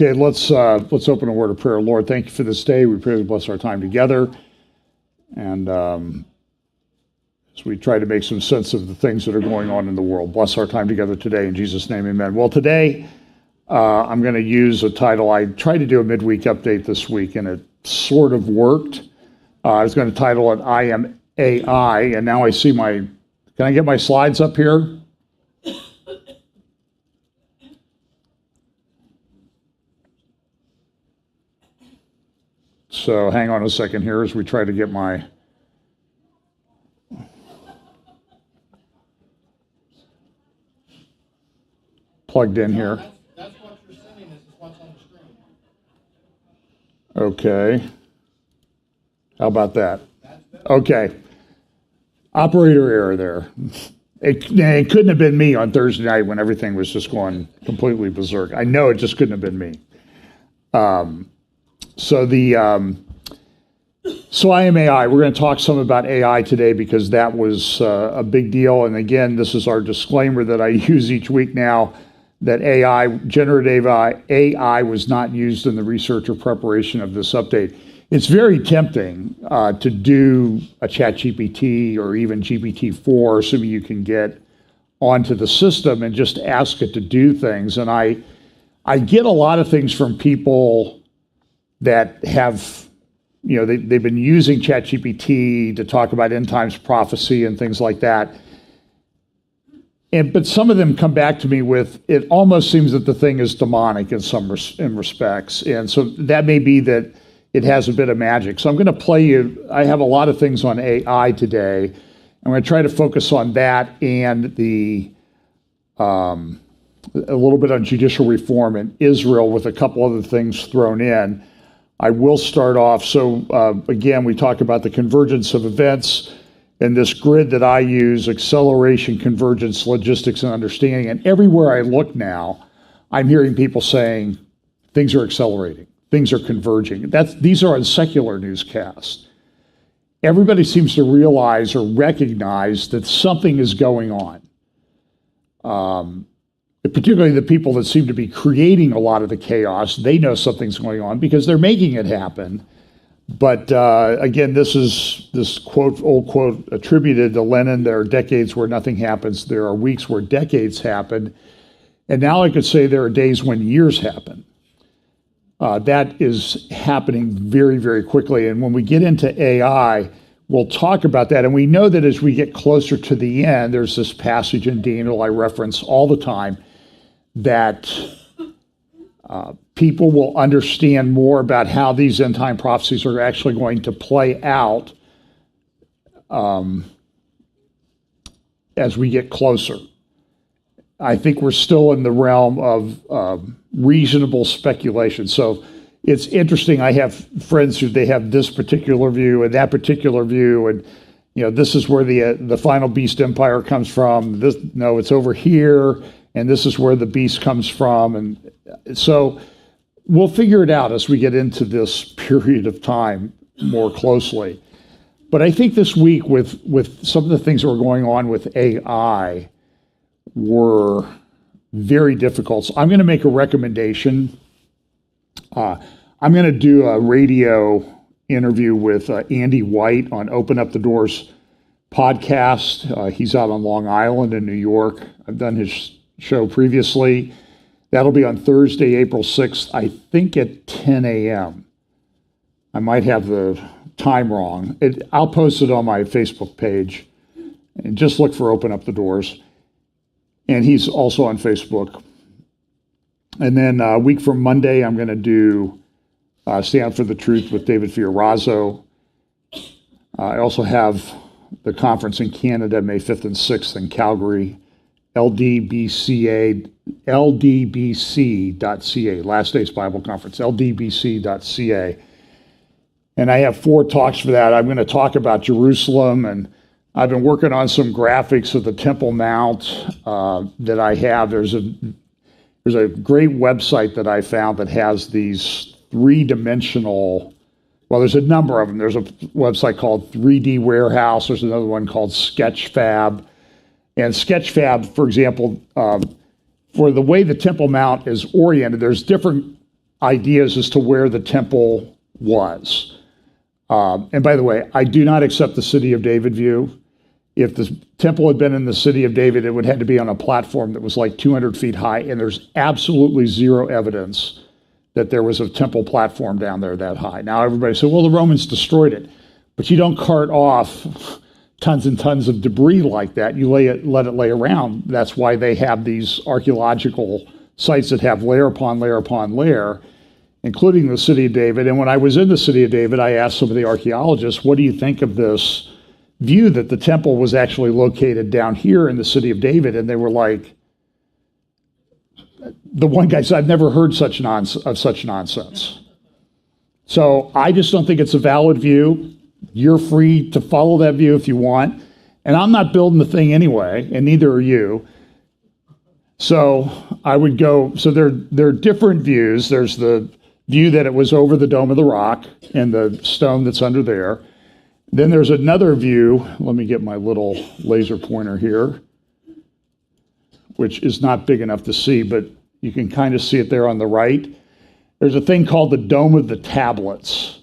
Okay, let's open a word of prayer. Lord, thank you for this day. We pray to bless our time together. And as we try to make some sense of the things that are going on in the world, bless our time together today. In Jesus' name, amen. Well, today I'm going to use a title. I tried to do a midweek update this week, and it sort of worked. I was going to title it I Am AI, and now I see can I get my slides up here? So hang on a second here as we try to get my plugged in here. That's what you're sending us, is what's on the screen. Okay. How about that? Okay. Operator error there. It couldn't have been me on Thursday night when everything was just going completely berserk. I know it just couldn't have been me. So I Am AI. We're going to talk some about AI today because that was a big deal. And again, this is our disclaimer that I use each week now, that generative AI was not used in the research or preparation of this update. It's very tempting to do a ChatGPT or even GPT-4, assuming you can get onto the system and just ask it to do things. And I get a lot of things from people that have, they've been using ChatGPT to talk about end times prophecy and things like that. But some of them come back to me with, it almost seems that the thing is demonic in respects. And so that may be that it has a bit of magic. So I'm going to play you, I have a lot of things on AI today. I'm going to try to focus on that and a little bit on judicial reform in Israel with a couple other things thrown in. I will start off. So again, we talk about the convergence of events and this grid that I use, acceleration, convergence, logistics, and understanding. And everywhere I look now, I'm hearing people saying things are accelerating, things are converging. These are on secular newscasts. Everybody seems to realize or recognize that something is going on. Particularly the people that seem to be creating a lot of the chaos, they know something's going on because they're making it happen. But again, this quote, old quote, attributed to Lenin. There are decades where nothing happens. There are weeks where decades happen. And now I could say there are days when years happen. That is happening very, very quickly. And when we get into AI, we'll talk about that. And we know that as we get closer to the end, there's this passage in Daniel I reference all the time, that people will understand more about how these end time prophecies are actually going to play out as we get closer. I think we're still in the realm of reasonable speculation. So it's interesting. I have friends who they have this particular view and that particular view, and this is where the final beast empire comes from. It's over here. And this is where the beast comes from. And so we'll figure it out as we get into this period of time more closely. But I think this week with some of the things that were going on with AI were very difficult. So I'm going to make a recommendation. I'm going to do a radio interview with Andy White on Open Up the Doors podcast. He's out on Long Island in New York. I've done his show previously. That'll be on Thursday, April 6th, I think at 10 a.m. I might have the time wrong. I'll post it on my Facebook page. And just look for Open Up the Doors. And he's also on Facebook. And then a week from Monday, I'm going to do Stand for the Truth with David Fiorazo. I also have the conference in Canada, May 5th and 6th in Calgary. LDBC.ca, Last Days Bible Conference, LDBC.ca. And I have 4 talks for that. I'm going to talk about Jerusalem, and I've been working on some graphics of the Temple Mount that I have. There's a great website that I found that has these 3-dimensional, well, there's a number of them. There's a website called 3D Warehouse. There's another one called Sketchfab. And Sketchfab, for example, for the way the Temple Mount is oriented, there's different ideas as to where the temple was. And by the way, I do not accept the City of David view. If the temple had been in the City of David, it would have had to be on a platform that was like 200 feet high, and there's absolutely zero evidence that there was a temple platform down there that high. Now everybody said, well, the Romans destroyed it, but you don't cart off tons and tons of debris like that. You let it lay around. That's why they have these archaeological sites that have layer upon layer upon layer, including the City of David. And when I was in the City of David, I asked some of the archaeologists, what do you think of this view that the temple was actually located down here in the City of David? And they were like, the one guy said, I've never heard such nonsense. So I just don't think it's a valid view. You're free to follow that view if you want. And I'm not building the thing anyway, and neither are you. So I would go, so there are different views. There's the view that it was over the Dome of the Rock and the stone that's under there. Then there's another view. Let me get my little laser pointer here, which is not big enough to see, but you can kind of see it there on the right. There's a thing called the Dome of the Tablets,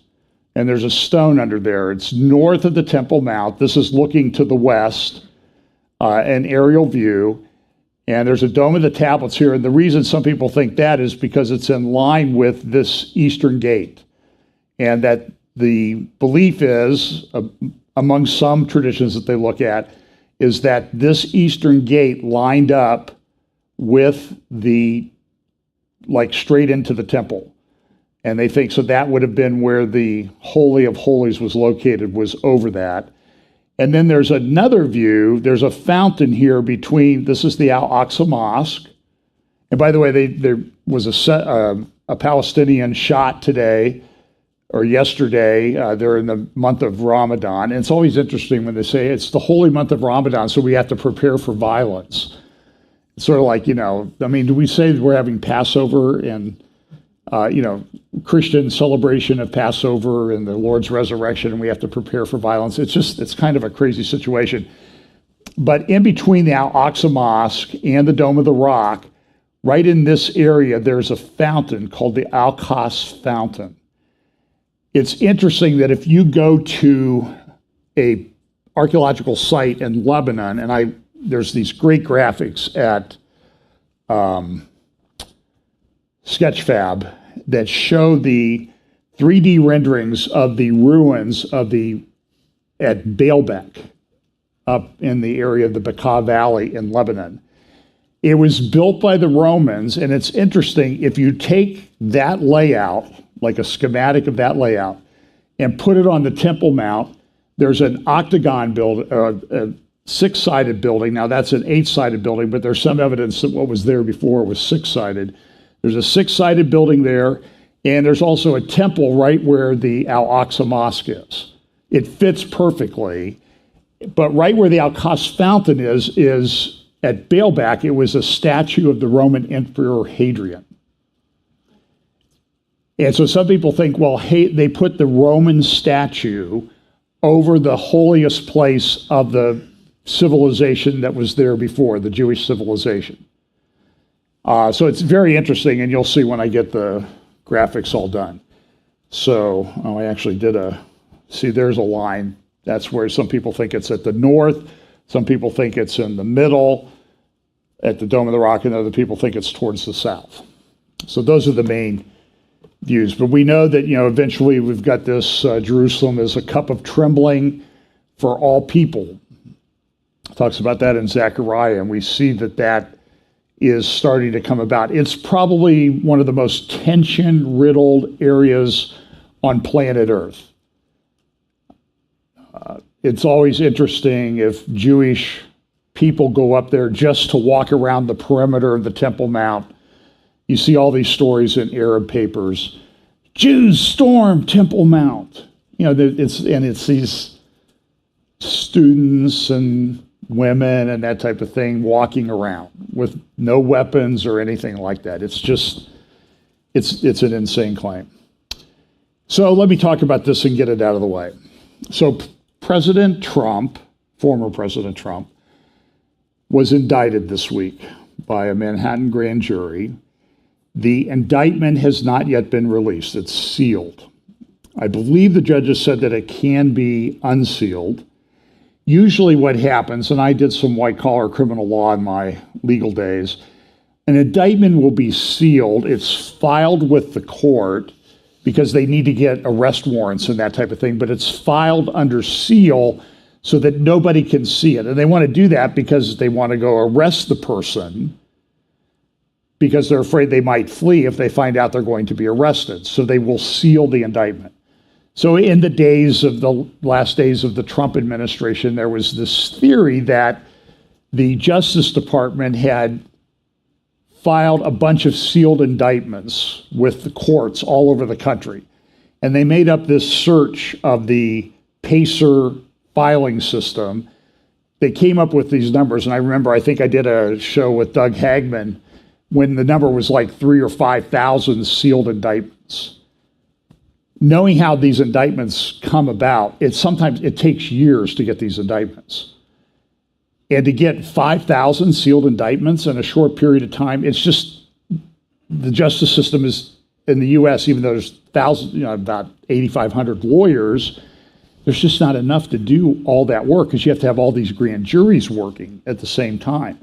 and there's a stone under there. It's north of the Temple Mount. This is looking to the west, an aerial view, and there's a Dome of the Tablets here, and the reason some people think that is because it's in line with this eastern gate, and that the belief is, among some traditions that they look at, is that this eastern gate lined up with the, like straight into the temple. And they think, so that would have been where the Holy of Holies was located, was over that. And then there's another view. There's a fountain here between, this is the Al-Aqsa Mosque. And by the way, there was a Palestinian shot today or yesterday. They're in the month of Ramadan. And it's always interesting when they say it's the holy month of Ramadan, so we have to prepare for violence. It's sort of like, I mean, do we say that we're having Passover and, Christian celebration of Passover and the Lord's resurrection, and we have to prepare for violence? It's kind of a crazy situation. But in between the Al-Aqsa Mosque and the Dome of the a right in this area, there's a fountain called the Al-Qas Fountain. It's interesting that if you go to a archaeological site in Lebanon, and there's these great graphics at Sketchfab that show the 3D renderings of the ruins at Baalbek up in the area of the Bekaa Valley in Lebanon. It was built by the Romans, and it's interesting, if you take that layout, like a schematic of that layout, and put it on the Temple Mount, there's an octagon building, a six-sided building. Now that's an eight-sided building, but there's some evidence that what was there before was six-sided. There's a six-sided building there, and there's also a temple right where the Al-Aqsa Mosque is. It fits perfectly, but right where the Al-Qas Fountain is at Baalbek, it was a statue of the Roman Emperor Hadrian. And so some people think, well, they put the Roman statue over the holiest place of the civilization that was there before, the Jewish civilization. So it's very interesting, and you'll see when I get the graphics all done. So I actually see there's a line. That's where some people think it's at the north, some people think it's in the middle, at the Dome of the Rock, and other people think it's towards the south. So those are the main views. But we know that, eventually we've got this Jerusalem as a cup of trembling for all people. It talks about that in Zechariah, and we see that is starting to come about. It's probably one of the most tension-riddled areas on planet Earth. It's always interesting if Jewish people go up there just to walk around the perimeter of the Temple Mount. You see all these stories in Arab papers. Jews storm Temple Mount. It's these students and women and that type of thing walking around with no weapons or anything like that. It's an insane claim. So let me talk about this and get it out of the way. So President Trump, former President Trump, was indicted this week by a Manhattan grand jury. The indictment has not yet been released. It's sealed. I believe the judges said that it can be unsealed. Usually what happens, and I did some white-collar criminal law in my legal days, an indictment will be sealed. It's filed with the court because they need to get arrest warrants and that type of thing, but it's filed under seal so that nobody can see it. And they want to do that because they want to go arrest the person because they're afraid they might flee if they find out they're going to be arrested. So they will seal the indictment. So in the last days of the Trump administration, there was this theory that the Justice Department had filed a bunch of sealed indictments with the courts all over the country. And they made up this search of the PACER filing system. They came up with these numbers. And I remember, I think I did a show with Doug Hagman when the number was like 3,000 or 5,000 sealed indictments. Knowing how these indictments come about, sometimes it takes years to get these indictments. And to get 5,000 sealed indictments in a short period of time, it's just, the justice system is, in the US, even though there's about 8,500 lawyers, there's just not enough to do all that work because you have to have all these grand juries working at the same time.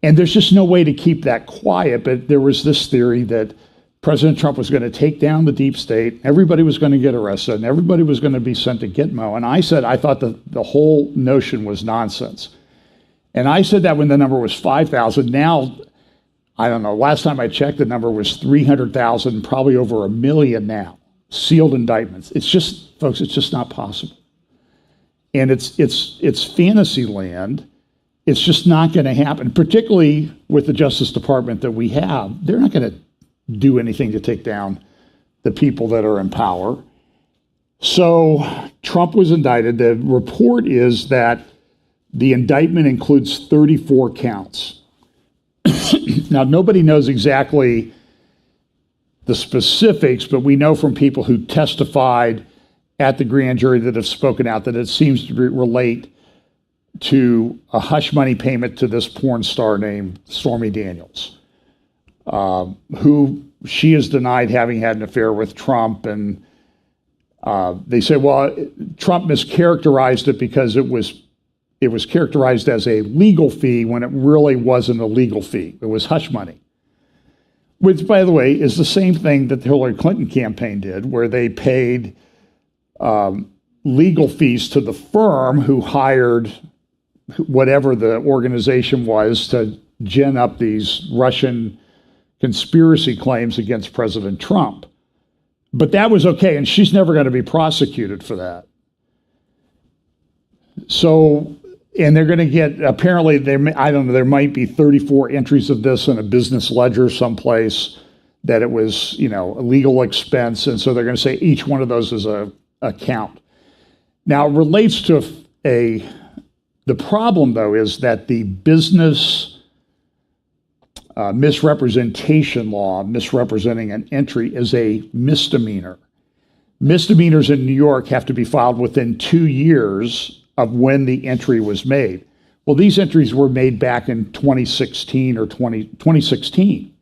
And there's just no way to keep that quiet, but there was this theory that President Trump was going to take down the deep state, everybody was going to get arrested, and everybody was going to be sent to Gitmo. And I said, I thought the whole notion was nonsense. And I said that when the number was 5,000. Now, I don't know, last time I checked, the number was 300,000, probably over 1 million now, sealed indictments. It's just, folks, it's just not possible. And it's fantasy land. It's just not going to happen, particularly with the Justice Department that we have. They're not going to do anything to take down the people that are in power. So Trump was indicted. The report is that the indictment includes 34 counts. Now, nobody knows exactly the specifics, but we know from people who testified at the grand jury that have spoken out that it seems to relate to a hush money payment to this porn star named Stormy Daniels, who she has denied having had an affair with Trump. And they say, well, Trump mischaracterized it because it was characterized as a legal fee when it really wasn't a legal fee. It was hush money, which, by the way, is the same thing that the Hillary Clinton campaign did, where they paid legal fees to the firm who hired whatever the organization was to gin up these Russian conspiracy claims against President Trump. But that was okay, and she's never going to be prosecuted for that. So, and they're going to get, apparently, I don't know, there might be 34 entries of this in a business ledger someplace, that it was, a legal expense, and so they're going to say each one of those is a count. Now, it relates to the problem, though, is that the business misrepresentation law, misrepresenting an entry, is a misdemeanor. Misdemeanors in New York have to be filed within 2 years of when the entry was made. Well, these entries were made back in 2016 or 2016.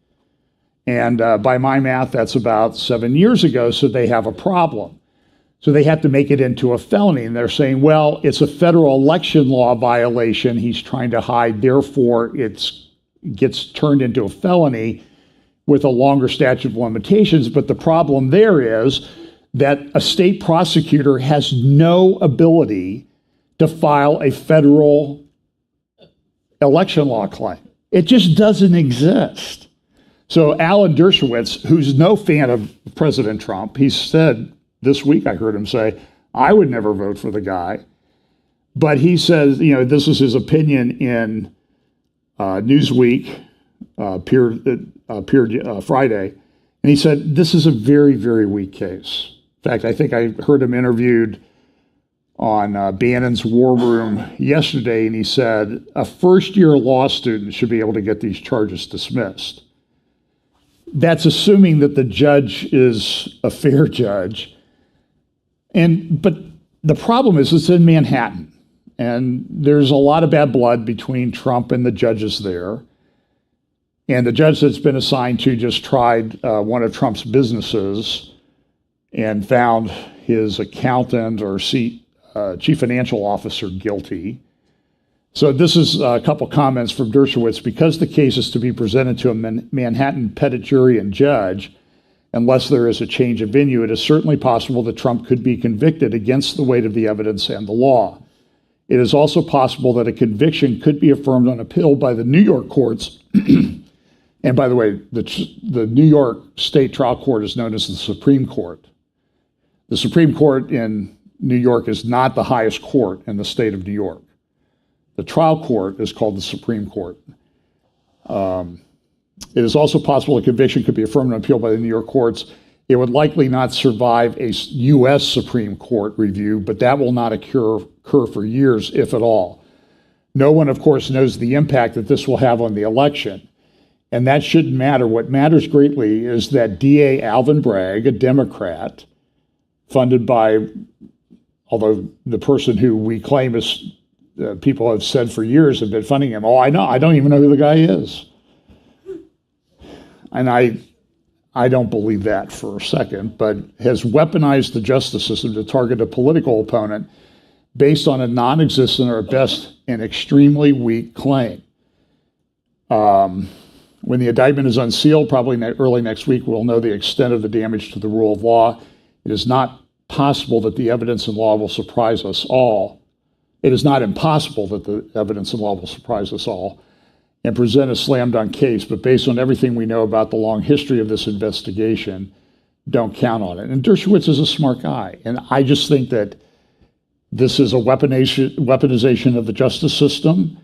And by my math, that's about 7 years ago, so they have a problem. So they have to make it into a felony. And they're saying, well, it's a federal election law violation he's trying to hide, therefore it gets turned into a felony with a longer statute of limitations. But the problem there is that a state prosecutor has no ability to file a federal election law claim. It just doesn't exist. So Alan Dershowitz, who's no fan of President Trump, he said this week, I heard him say, I would never vote for the guy. But he says, this was his opinion in Newsweek, appeared Friday. And he said, this is a very, very weak case. In fact, I think I heard him interviewed on Bannon's War Room yesterday, and he said a first-year law student should be able to get these charges dismissed. That's assuming that the judge is a fair judge. But the problem is it's in Manhattan, and there's a lot of bad blood between Trump and the judges there. And the judge that's been assigned to just tried one of Trump's businesses and found his accountant or chief financial officer guilty. So this is a couple comments from Dershowitz. Because the case is to be presented to a Manhattan petit jury and judge, unless there is a change of venue, it is certainly possible that Trump could be convicted against the weight of the evidence and the law. It is also possible that a conviction could be affirmed on appeal by the New York courts. And by the way, the New York State Trial Court is known as the Supreme Court. The Supreme Court in New York is not the highest court in the state of New York. The trial court is called the Supreme Court. It is also possible a conviction could be affirmed on appeal by the New York courts. It would likely not survive a U.S. Supreme Court review, but that will not occur for years, if at all. No one, of course, knows the impact that this will have on the election. And that shouldn't matter. What matters greatly is that DA Alvin Bragg, a Democrat, funded by, although the person who we claim is, people have said for years have been funding him. Oh, I know. I don't even know who the guy is. And I don't believe that for a second, but has weaponized the justice system to target a political opponent based on a non-existent or at best an extremely weak claim. When the indictment is unsealed, probably early next week, we'll know the extent of the damage to the rule of law. It is not possible that the evidence and law will surprise us all. It is not impossible that the evidence and law will surprise us all and present a slam dunk case, but based on everything we know about the long history of this investigation, don't count on it. And Dershowitz is a smart guy, and I just think that this is a weaponization of the justice system.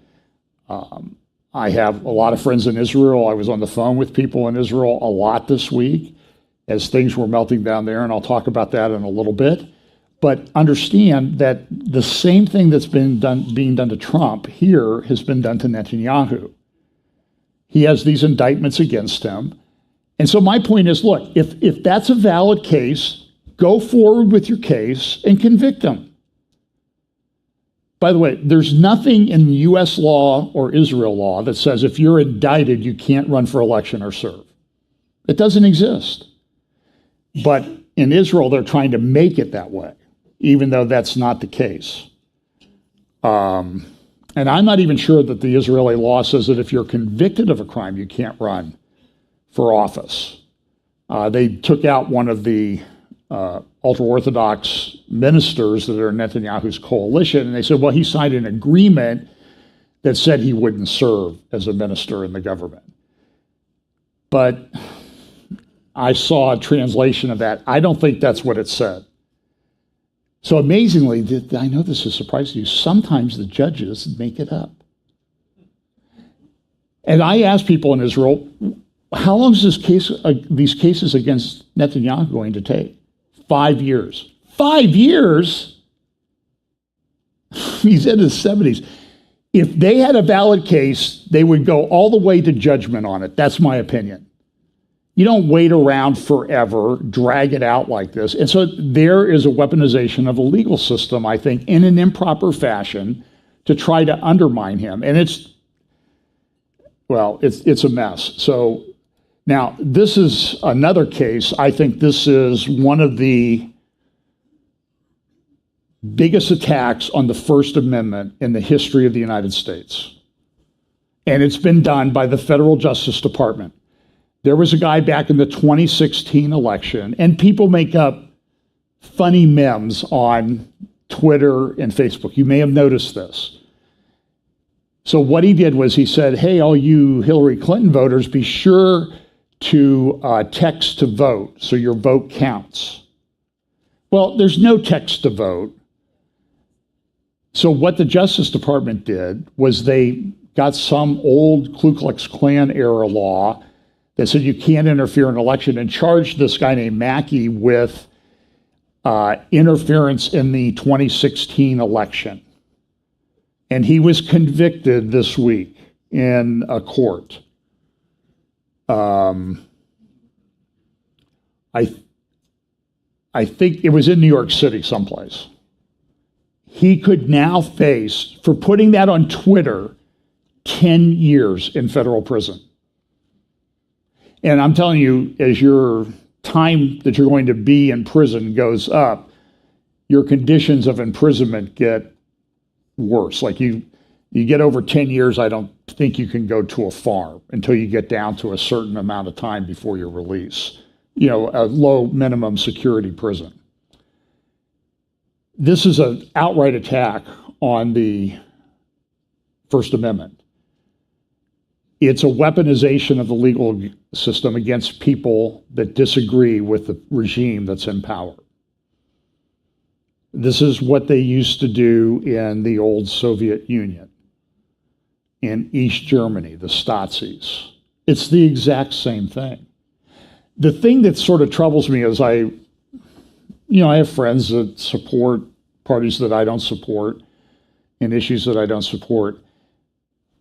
I have a lot of friends in Israel. I was on the phone with people in Israel a lot this week as things were melting down there, and I'll talk about that in a little bit. But understand that the same thing that's being done to Trump here has been done to Netanyahu. He has these indictments against him. And so my point is, look, if that's a valid case, go forward with your case and convict him. By the way, there's nothing in U.S. law or Israel law that says if you're indicted, you can't run for election or serve. It doesn't exist. But in Israel, they're trying to make it that way, even though that's not the case. And I'm not even sure that the Israeli law says that if you're convicted of a crime, you can't run for office. They took out one of the ultra-Orthodox ministers that are in Netanyahu's coalition, and they said, well, he signed an agreement that said he wouldn't serve as a minister in the government. But I saw a translation of that. I don't think that's what it said. So amazingly, I know this is surprising you, sometimes the judges make it up. And I asked people in Israel, how long is these cases against Netanyahu going to take? 5 years. 5 years? He's in his 70s. If they had a valid case, they would go all the way to judgment on it. That's my opinion. You don't wait around forever, drag it out like this. And so there is a weaponization of the legal system, I think, in an improper fashion to try to undermine him. And it's a mess. So now, this is another case. I think this is one of the biggest attacks on the First Amendment in the history of the United States. And it's been done by the Federal Justice Department. There was a guy back in the 2016 election, and people make up funny memes on Twitter and Facebook. You may have noticed this. So what he did was he said, hey, all you Hillary Clinton voters, be sure to text to vote so your vote counts. Well, there's no text to vote. So what the Justice Department did was they got some old Ku Klux Klan era law that said you can't interfere in an election and charged this guy named Mackey with interference in the 2016 election. And he was convicted this week in a court. I think it was in New York City someplace. He could now face, for putting that on Twitter, 10 years in federal prison. And I'm telling you, as your time that you're going to be in prison goes up, your conditions of imprisonment get worse. Like you get over 10 years, I don't think you can go to a farm until you get down to a certain amount of time before your release. You know, a low minimum security prison. This is an outright attack on the First Amendment. It's a weaponization of the legal system against people that disagree with the regime that's in power. This is what they used to do in the old Soviet Union, in East Germany, the Stazis. It's the exact same thing. The thing that sort of troubles me is I have friends that support parties that I don't support and issues that I don't support.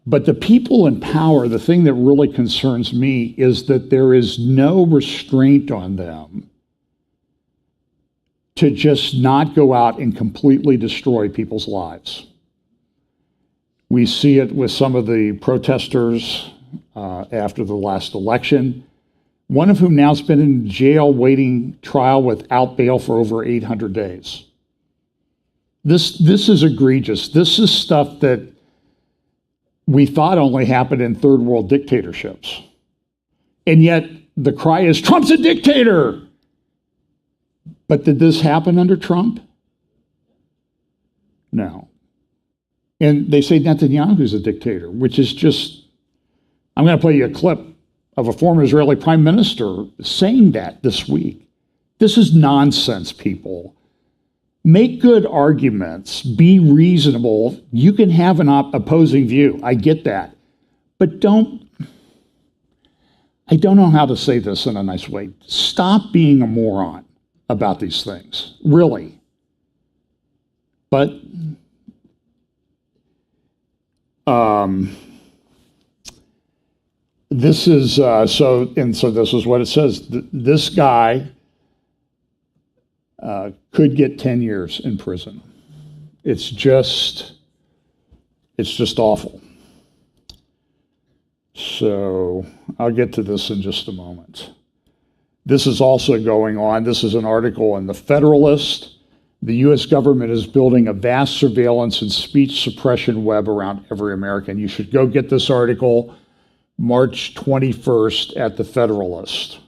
But the people in power, the thing that really concerns me is that there is no restraint on them to just not go out and completely destroy people's lives. We see it with some of the protesters after the last election, one of whom now has been in jail waiting trial without bail for over 800 days. This is egregious. This is stuff that we thought only happened in third world dictatorships. And yet the cry is, Trump's a dictator. But did this happen under Trump? No. And they say Netanyahu's a dictator, which is just, I'm going to play you a clip of a former Israeli prime minister saying that this week. This is nonsense, people. Make good arguments. Be reasonable. You can have an opposing view. I get that. But I don't know how to say this in a nice way. Stop being a moron about these things. Really. But this is so this is what it says. This guy could get 10 years in prison. It's just awful. So I'll get to this in just a moment. This is also going on. This is an article in The Federalist. The U.S. government is building a vast surveillance and speech suppression web around every American. You should go get this article March 21st at The Federalist.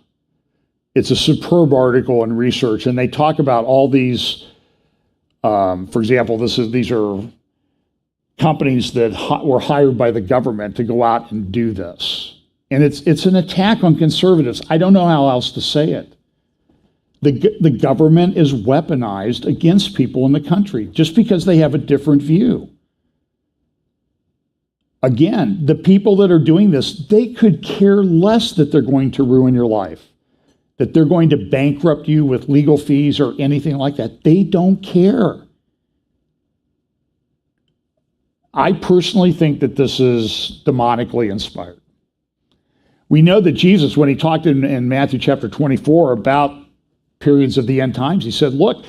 It's a superb article and research, and they talk about all these, for example, these are companies that were hired by the government to go out and do this. And it's an attack on conservatives. I don't know how else to say it. The government is weaponized against people in the country just because they have a different view. Again, the people that are doing this, they could care less that they're going to ruin your life, that they're going to bankrupt you with legal fees or anything like that. They don't care. I personally think that this is demonically inspired. We know that Jesus, when he talked in Matthew chapter 24 about periods of the end times, he said, look,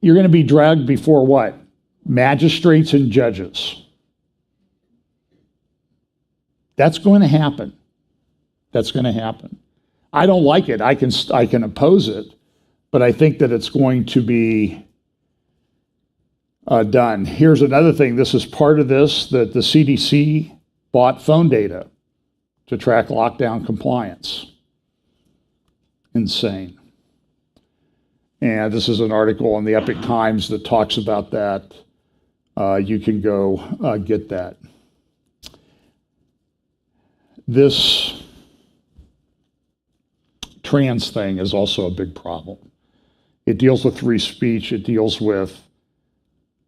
you're going to be dragged before what? Magistrates and judges. That's going to happen. That's going to happen. I don't like it. I can oppose it, but I think that it's going to be done. Here's another thing. This is part of this, that the CDC bought phone data to track lockdown compliance. Insane. And this is an article in the Epic Times that talks about that. You can go get that. This trans thing is also a big problem. It deals with free speech. It deals with,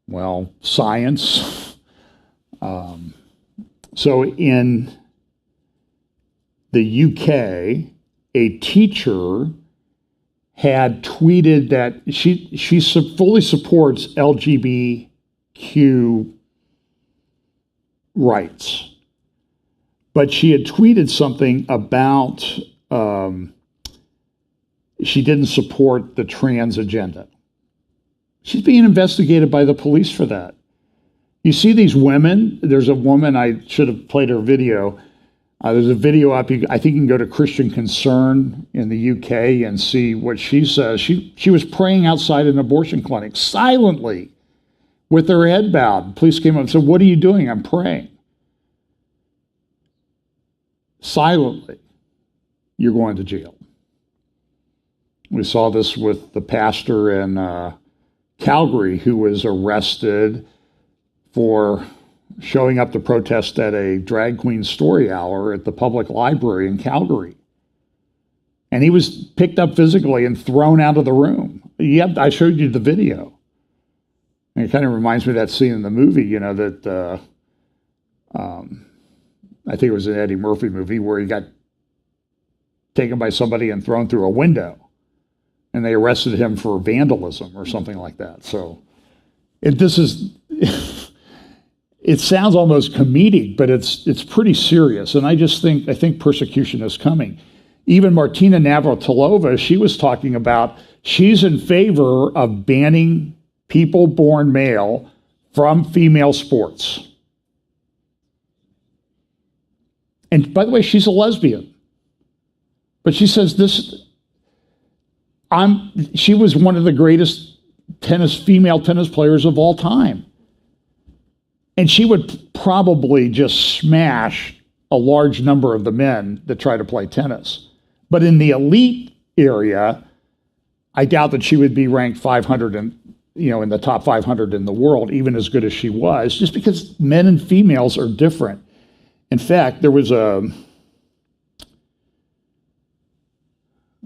well, science. So in the UK, a teacher had tweeted that she fully supports LGBTQ rights, but she had tweeted something about she didn't support the trans agenda. She's being investigated by the police for that. You see these women, there's a woman, I should have played her video. There's a video up. I think you can go to Christian Concern in the UK and see what she says. She was praying outside an abortion clinic silently with her head bowed. Police came up and said, "What are you doing?" "I'm praying." Silently. You're going to jail. We saw this with the pastor in Calgary who was arrested for showing up to protest at a drag queen story hour at the public library in Calgary. And he was picked up physically and thrown out of the room. Yep, I showed you the video. And it kind of reminds me of that scene in the movie, you know, that I think it was an Eddie Murphy movie where he got taken by somebody and thrown through a window. And they arrested him for vandalism or something like that. So this is... It sounds almost comedic, but it's pretty serious. And I think persecution is coming. Even Martina Navratilova, she was talking about she's in favor of banning people born male from female sports. And by the way, she's a lesbian. But she says she was one of the greatest female tennis players of all time. And she would probably just smash a large number of the men that try to play tennis. But in the elite area, I doubt that she would be ranked 500 in the top 500 in the world, even as good as she was, just because men and females are different. In fact, there was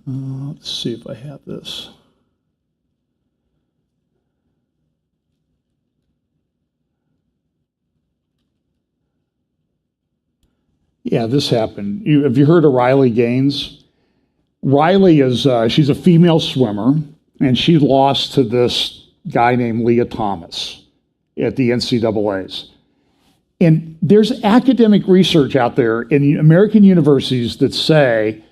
let's see if I have this. Yeah, this happened. Have you heard of Riley Gaines? Riley is, she's a female swimmer, and she lost to this guy named Leah Thomas at the NCAAs. And there's academic research out there in American universities that say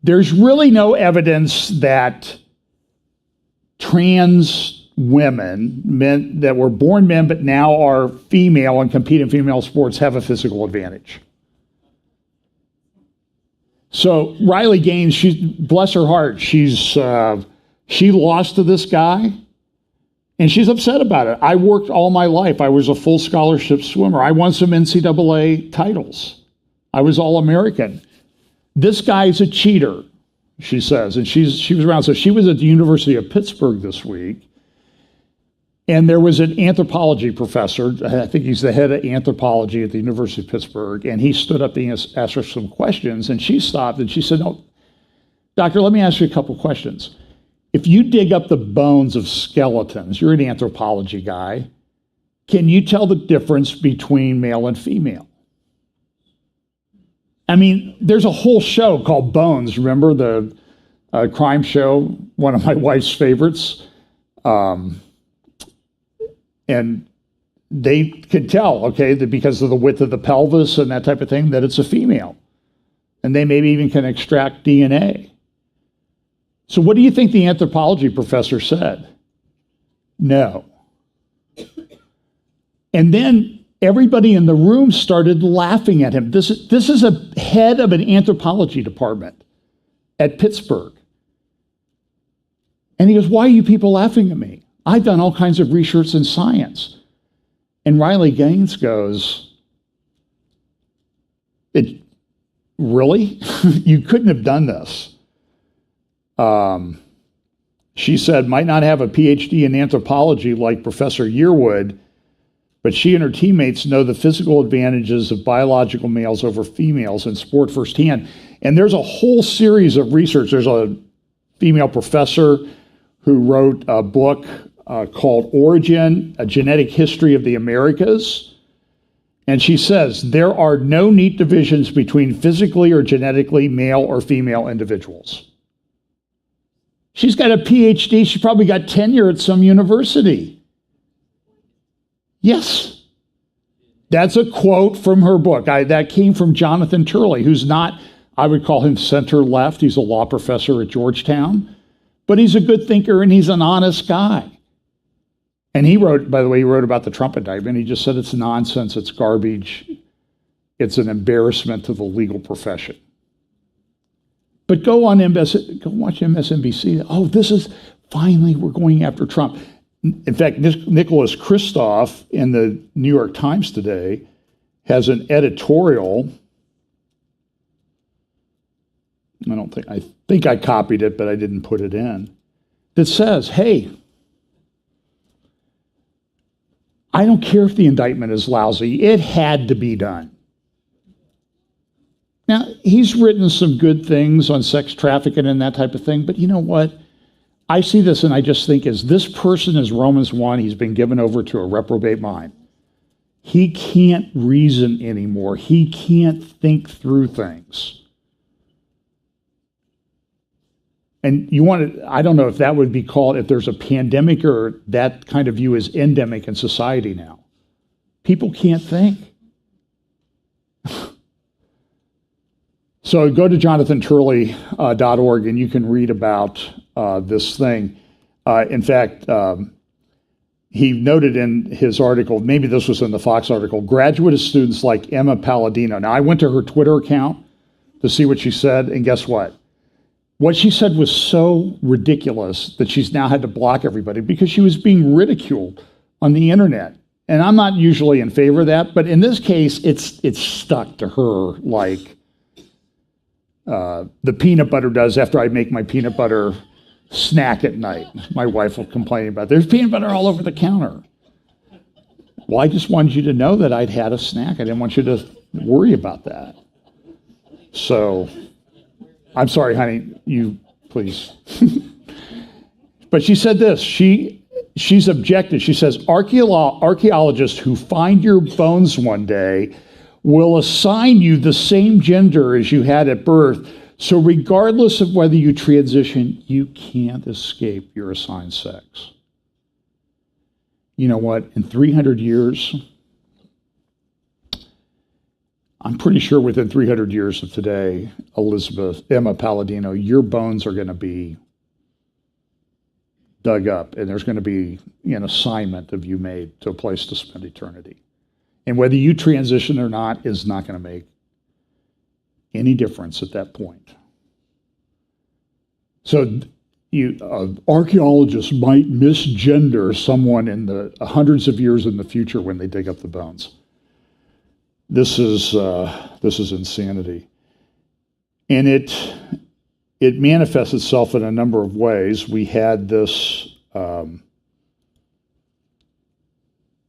there's really no evidence that trans women, men that were born men but now are female and compete in female sports, have a physical advantage. So Riley Gaines, bless her heart, she lost to this guy, and she's upset about it. I worked all my life. I was a full scholarship swimmer. I won some NCAA titles. I was All-American. This guy's a cheater, she says, and she was around. So she was at the University of Pittsburgh this week, and there was an anthropology professor, I think he's the head of anthropology at the University of Pittsburgh, and he stood up to ask her some questions, and she stopped and she said, "No, doctor, let me ask you a couple questions. If you dig up the bones of skeletons, you're an anthropology guy, can you tell the difference between male and female?" I mean, there's a whole show called Bones, remember the crime show, one of my wife's favorites? And they could tell, okay, that because of the width of the pelvis and that type of thing, that it's a female. And they maybe even can extract DNA. So what do you think the anthropology professor said? No. And then everybody in the room started laughing at him. This is a head of an anthropology department at Pittsburgh. And he goes, "Why are you people laughing at me? I've done all kinds of research in science." And Riley Gaines goes, "Really? You couldn't have done this." She said, "Might not have a PhD in anthropology like Professor Yearwood, but she and her teammates know the physical advantages of biological males over females in sport firsthand." And there's a whole series of research. There's a female professor who wrote a book called Origin, A Genetic History of the Americas. And she says, there are no neat divisions between physically or genetically male or female individuals. She's got a PhD. She probably got tenure at some university. Yes. That's a quote from her book. That came from Jonathan Turley, who's not, I would call him center-left. He's a law professor at Georgetown. But he's a good thinker and he's an honest guy. And he wrote, by the way, he wrote about the Trump indictment. He just said it's nonsense, it's garbage. It's an embarrassment to the legal profession. But go watch MSNBC. Oh, this is finally we're going after Trump. In fact, Nicholas Kristof in the New York Times today has an editorial. I think I copied it, but I didn't put it in. That says, hey, I don't care if the indictment is lousy. It had to be done. Now, he's written some good things on sex trafficking and that type of thing, but you know what? I see this and I just think as this person is Romans 1, he's been given over to a reprobate mind. He can't reason anymore. He can't think through things. And I don't know if that would be called, if there's a pandemic or that kind of view is endemic in society now. People can't think. So go to jonathanturley.org and you can read about this thing. In fact, he noted in his article, maybe this was in the Fox article, graduate students like Emma Palladino. Now, I went to her Twitter account to see what she said, and guess what? What she said was so ridiculous that she's now had to block everybody because she was being ridiculed on the internet. And I'm not usually in favor of that, but in this case, it's stuck to her like the peanut butter does after I make my peanut butter snack at night. My wife will complain about, there's peanut butter all over the counter. Well, I just wanted you to know that I'd had a snack. I didn't want you to worry about that. So, I'm sorry, honey, you please. But she said this, she's objected. She says, archaeologists who find your bones one day will assign you the same gender as you had at birth. So regardless of whether you transition, you can't escape your assigned sex. You know what? In 300 years, I'm pretty sure within 300 years of today, Emma Palladino, your bones are going to be dug up, and there's going to be an assignment of you made to a place to spend eternity. And whether you transition or not is not going to make any difference at that point. So archaeologists might misgender someone in the hundreds of years in the future when they dig up the bones. This is insanity. And it manifests itself in a number of ways. We had this,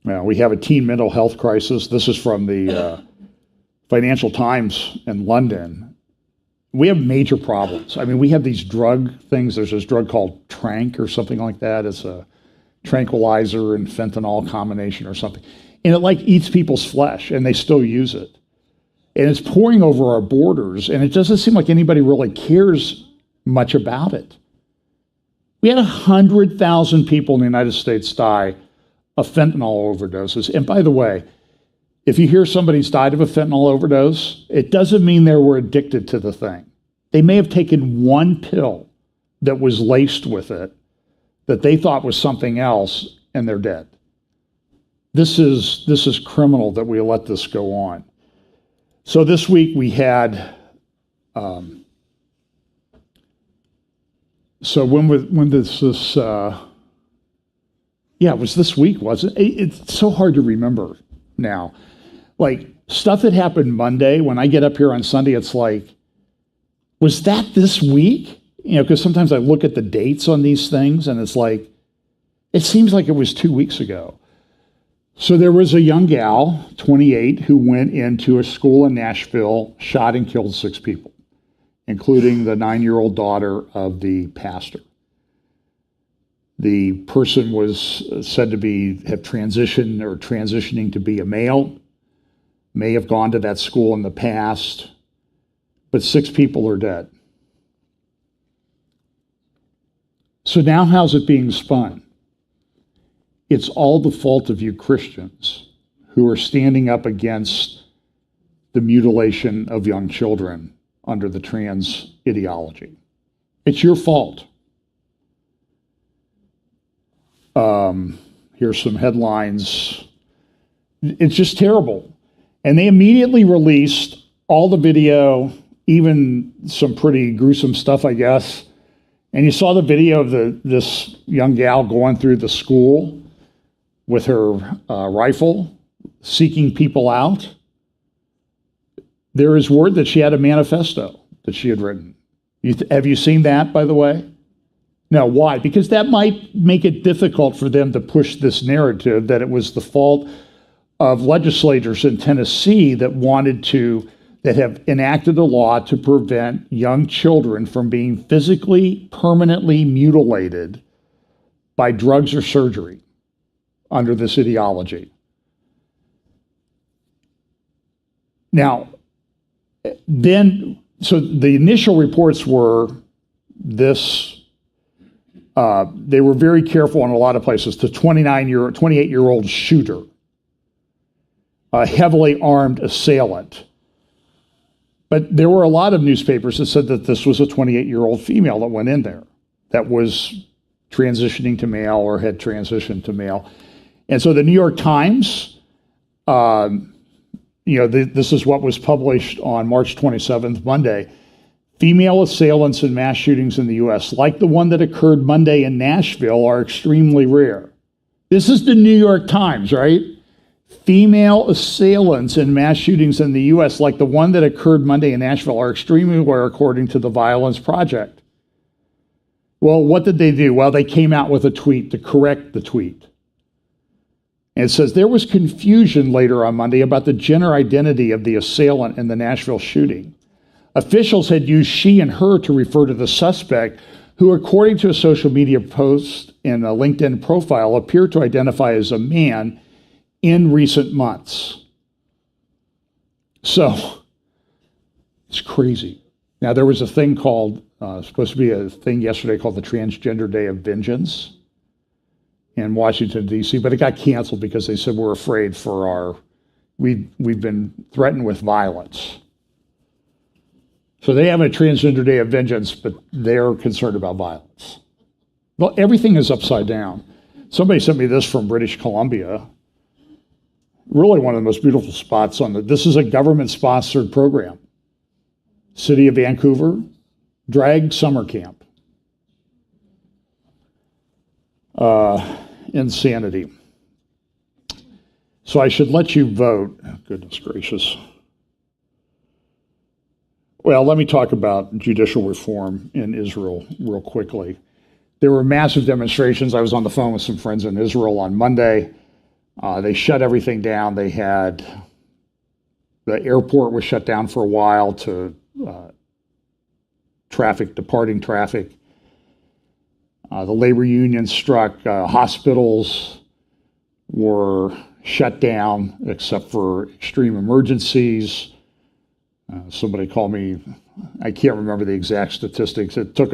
we have a teen mental health crisis. This is from the Financial Times in London. We have major problems. I mean, we have these drug things. There's this drug called Trank or something like that. It's a tranquilizer and fentanyl combination or something. And it like eats people's flesh, and they still use it. And it's pouring over our borders, and it doesn't seem like anybody really cares much about it. We had 100,000 people in the United States die of fentanyl overdoses. And by the way, if you hear somebody's died of a fentanyl overdose, it doesn't mean they were addicted to the thing. They may have taken one pill that was laced with it that they thought was something else, and they're dead. This is criminal that we let this go on. So this week we had, so when this it was this week, wasn't it? It's so hard to remember now. Like stuff that happened Monday, when I get up here on Sunday, it's like, was that this week? Because sometimes I look at the dates on these things and it's like, it seems like it was 2 weeks ago. So there was a young gal, 28, who went into a school in Nashville, shot and killed 6 people, including the 9-year-old daughter of the pastor. The person was said to have transitioned or transitioning to be a male, may have gone to that school in the past, but 6 people are dead. So now how's it being spun? It's all the fault of you Christians who are standing up against the mutilation of young children under the trans ideology. It's your fault. Here's some headlines. It's just terrible. And they immediately released all the video, even some pretty gruesome stuff, I guess. And you saw the video of this young gal going through the school with her rifle, seeking people out. There is word that she had a manifesto that she had written. Have you seen that, by the way? No, why? Because that might make it difficult for them to push this narrative that it was the fault of legislators in Tennessee that have enacted a law to prevent young children from being physically, permanently mutilated by drugs or surgery under this ideology. Now, so the initial reports were this. They were very careful in a lot of places. The 28-year-old shooter, a heavily armed assailant. But there were a lot of newspapers that said that this was a 28-year-old female that went in there that was transitioning to male or had transitioned to male. And so the New York Times, this is what was published on March 27th, Monday. Female assailants in mass shootings in the U.S., like the one that occurred Monday in Nashville, are extremely rare. This is the New York Times, right? Female assailants in mass shootings in the U.S., like the one that occurred Monday in Nashville, are extremely rare, according to the Violence Project. Well, what did they do? Well, they came out with a tweet to correct the tweet. And it says, there was confusion later on Monday about the gender identity of the assailant in the Nashville shooting. Officials had used she and her to refer to the suspect, who, according to a social media post and a LinkedIn profile, appeared to identify as a man in recent months. So, it's crazy. Now, there was a thing called, supposed to be a thing yesterday called the Transgender Day of Vengeance in Washington, D.C., but it got canceled because they said we're afraid for we've been threatened with violence. So they have a Transgender Day of Vengeance, but they're concerned about violence. Well, everything is upside down. Somebody sent me this from British Columbia. Really one of the most beautiful spots this is a government-sponsored program. City of Vancouver, drag summer camp. Insanity. So I should let you vote. Goodness gracious. Well, let me talk about judicial reform in Israel real quickly. There were massive demonstrations. I was on the phone with some friends in Israel on Monday. They shut everything down. The airport was shut down for a while to departing traffic. The labor union struck. Hospitals were shut down except for extreme emergencies. Somebody called me, I can't remember the exact statistics. It took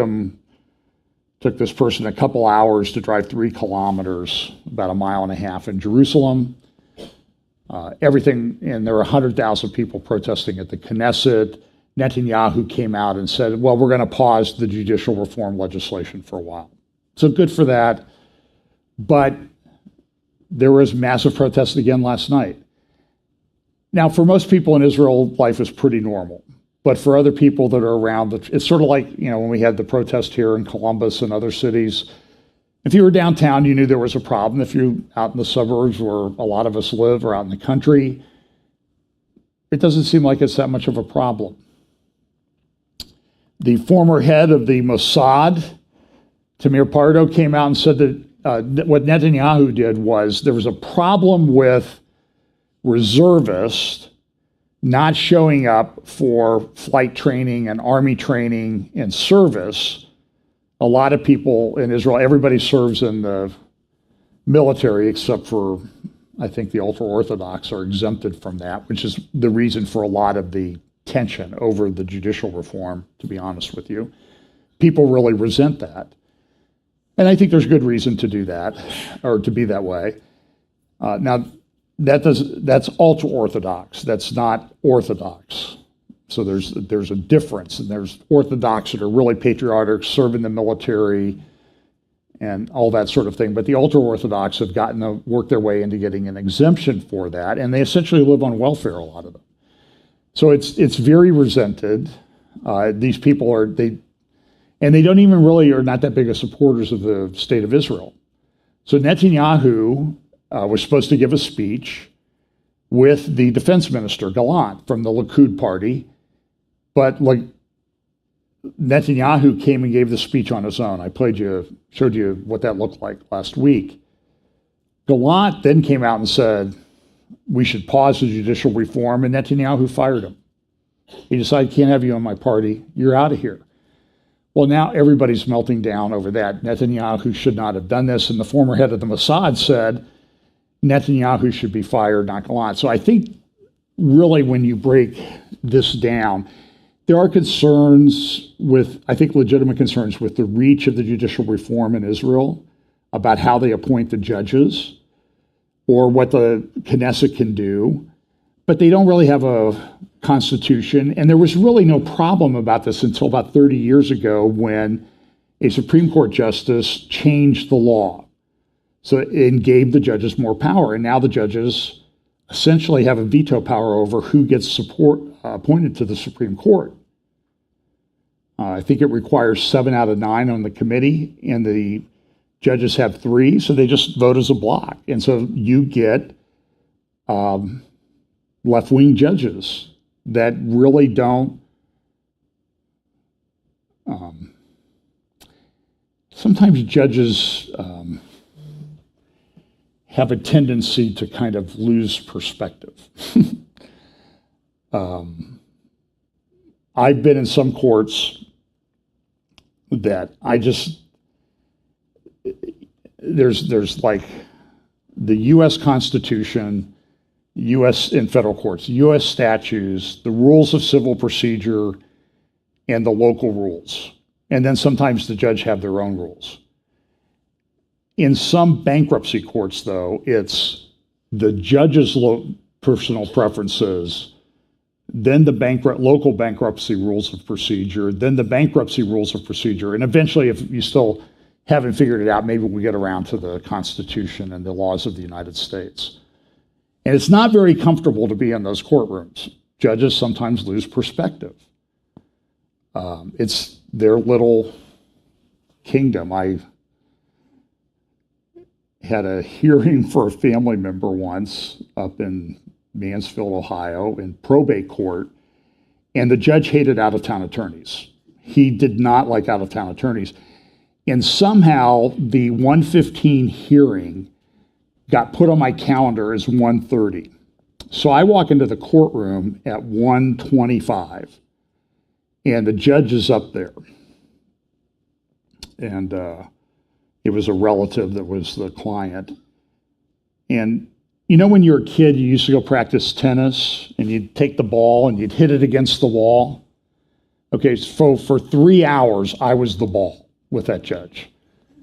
this person a couple hours to drive 3 kilometers, about 1.5 miles in Jerusalem. Everything, and there were 100,000 people protesting at the Knesset. Netanyahu came out and said, well, we're going to pause the judicial reform legislation for a while. So good for that. But there was massive protests again last night. Now, for most people in Israel, life is pretty normal. But for other people that are around, it's sort of like, when we had the protest here in Columbus and other cities. If you were downtown, you knew there was a problem. If you're out in the suburbs where a lot of us live or out in the country, it doesn't seem like it's that much of a problem. The former head of the Mossad, Tamir Pardo, came out and said that what Netanyahu did was there was a problem with reservists not showing up for flight training and army training and service. A lot of people in Israel, everybody serves in the military except for, I think, the ultra-Orthodox are exempted from that, which is the reason for a lot of the tension over the judicial reform, to be honest with you. People really resent that. And I think there's good reason to do that, or to be that way. Now, that's ultra-Orthodox. That's not Orthodox. So there's a difference, and there's Orthodox that are really patriotic, serve in the military, and all that sort of thing. But the ultra-Orthodox have worked their way into getting an exemption for that, and they essentially live on welfare, a lot of them. So it's very resented. These people and they don't even really are not that big of supporters of the state of Israel. So Netanyahu was supposed to give a speech with the defense minister, Gallant, from the Likud party, but like Netanyahu came and gave the speech on his own. I showed you what that looked like last week. Gallant then came out and said, we should pause the judicial reform, and Netanyahu fired him. He decided, can't have you on my party, you're out of here. Well, now everybody's melting down over that. Netanyahu should not have done this, and the former head of the Mossad said Netanyahu should be fired, not Gallant. So I think really when you break this down, there are concerns legitimate concerns with the reach of the judicial reform in Israel about how they appoint the judges or what the Knesset can do, but they don't really have a constitution. And there was really no problem about this until about 30 years ago when a Supreme Court justice changed the law. So it gave the judges more power. And now the judges essentially have a veto power over who gets appointed to the Supreme Court. I think it requires 7 out of 9 on the committee, and the judges have 3, so they just vote as a block. And so you get left-wing judges that really don't sometimes judges have a tendency to kind of lose perspective. I've been in some courts that there's like the U.S. Constitution, U.S. in federal courts, U.S. statutes, the rules of civil procedure, and the local rules. And then sometimes the judge have their own rules. In some bankruptcy courts, though, it's the judge's personal preferences, then the local bankruptcy rules of procedure, then the bankruptcy rules of procedure. And eventually, if you still haven't figured it out, maybe we get around to the Constitution and the laws of the United States. And it's not very comfortable to be in those courtrooms. Judges sometimes lose perspective. It's their little kingdom. I had a hearing for a family member once up in Mansfield, Ohio, in probate court, and the judge hated out-of-town attorneys. He did not like out-of-town attorneys. And somehow the 1:15 hearing got put on my calendar as 1:30. So I walk into the courtroom at 1:25, and the judge is up there. And it was a relative that was the client. And you know, when you were a kid, you used to go practice tennis, and you'd take the ball and you'd hit it against the wall. Okay, so for 3 hours, I was the ball with that judge.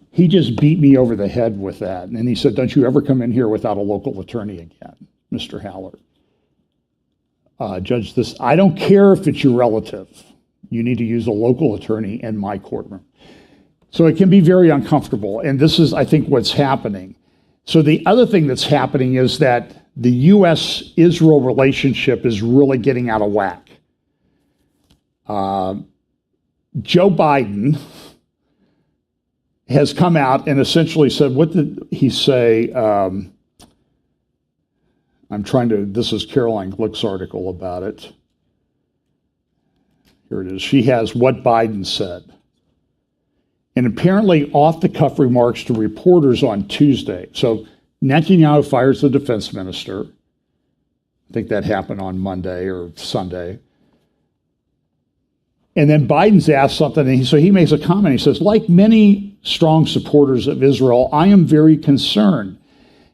He just beat me over the head with that. And he said, don't you ever come in here without a local attorney again, Mr. Howard. Judge, I don't care if it's your relative. You need to use a local attorney in my courtroom. So it can be very uncomfortable. And this is, I think, what's happening. So the other thing that's happening is that the U.S.-Israel relationship is really getting out of whack. Joe Biden has come out and essentially said, what did he say? This is Caroline Glick's article about it. Here it is. She has what Biden said. And apparently off-the-cuff remarks to reporters on Tuesday. So Netanyahu fires the defense minister. I think that happened on Monday or Sunday. And then Biden's asked something, and so he makes a comment. He says, like many strong supporters of Israel, I am very concerned.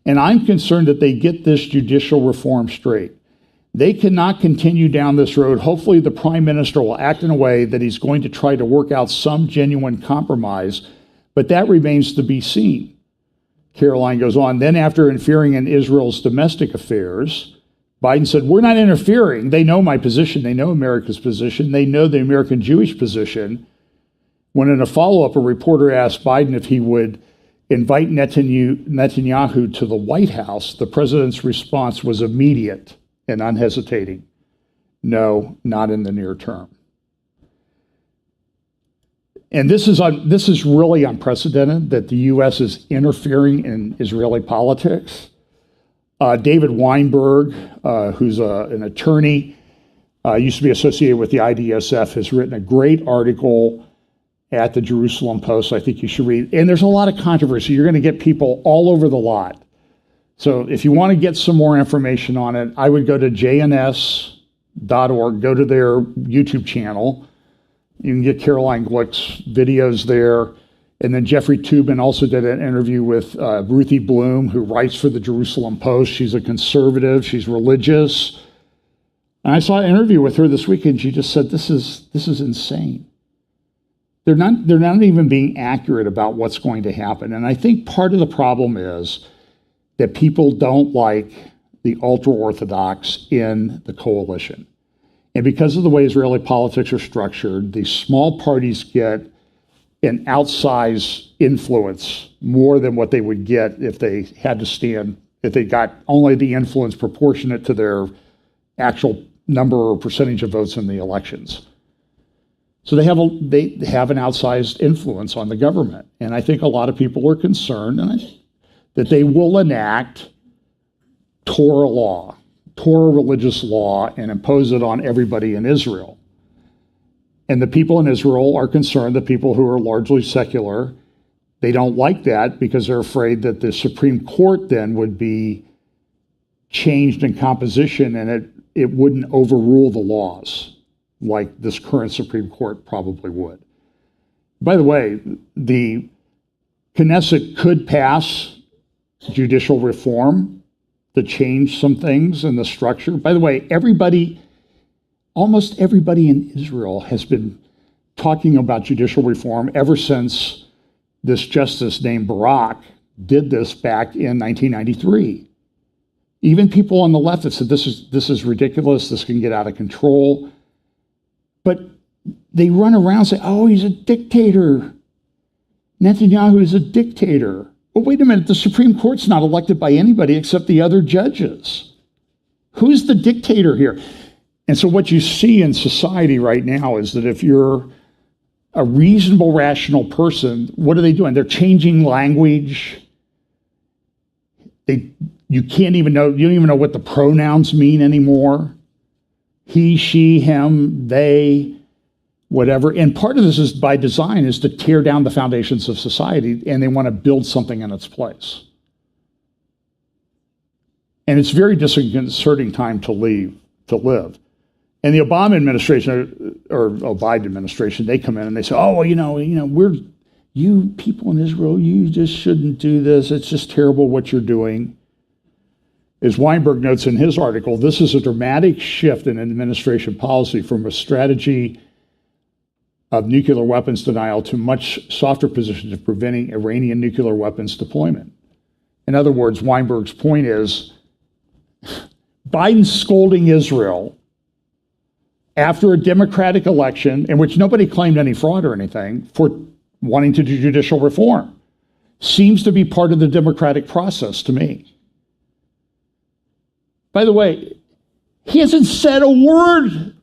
And I'm concerned that they get this judicial reform straight. They cannot continue down this road. Hopefully the prime minister will act in a way that he's going to try to work out some genuine compromise, but that remains to be seen. Caroline goes on, then after interfering in Israel's domestic affairs, Biden said, we're not interfering. They know my position. They know America's position. They know the American Jewish position. When in a follow-up, a reporter asked Biden if he would invite Netanyahu to the White House, the president's response was immediate and unhesitating. No, not in the near term. And this is really unprecedented that the U.S. is interfering in Israeli politics. David Weinberg, who's an attorney, used to be associated with the IDSF, has written a great article at the Jerusalem Post I think you should read. And there's a lot of controversy. You're going to get people all over the lot. So if you want to get some more information on it, I would go to jns.org, go to their YouTube channel. You can get Caroline Glick's videos there. And then Jeffrey Toobin also did an interview with Ruthie Bloom, who writes for the Jerusalem Post. She's a conservative. She's religious. And I saw an interview with her this weekend. She just said, this is insane. They're not even being accurate about what's going to happen. And I think part of the problem is that people don't like the ultra-Orthodox in the coalition. And because of the way Israeli politics are structured, these small parties get an outsized influence more than what they would get if they had to stand, if they got only the influence proportionate to their actual number or percentage of votes in the elections. So they have an outsized influence on the government. And I think a lot of people are concerned that they will enact Torah law, Torah religious law, and impose it on everybody in Israel. And the people in Israel are concerned, the people who are largely secular, they don't like that because they're afraid that the Supreme Court then would be changed in composition and it wouldn't overrule the laws like this current Supreme Court probably would. By the way, the Knesset could pass judicial reform to change some things in the structure. By the way, almost everybody in Israel has been talking about judicial reform ever since this justice named Barak did this back in 1993. Even people on the left have said this is ridiculous, this can get out of control. But they run around and say, oh, he's a dictator. Netanyahu is a dictator. Well, wait a minute, the Supreme Court's not elected by anybody except the other judges. Who's the dictator here? And so what you see in society right now is that if you're a reasonable, rational person, what are they doing? They're changing language. You don't even know what the pronouns mean anymore. He, she, him, they, whatever. And part of this is by design, is to tear down the foundations of society, and they want to build something in its place. And it's very disconcerting time to live. And the Obama administration, or Biden administration, they come in and they say, oh, well, you people in Israel, you just shouldn't do this. It's just terrible what you're doing. As Weinberg notes in his article, this is a dramatic shift in administration policy from a strategy of nuclear weapons denial to much softer position of preventing Iranian nuclear weapons deployment. In other words, Weinberg's point is, Biden's scolding Israel after a democratic election in which nobody claimed any fraud or anything for wanting to do judicial reform. Seems to be part of the democratic process to me. By the way, he hasn't said a word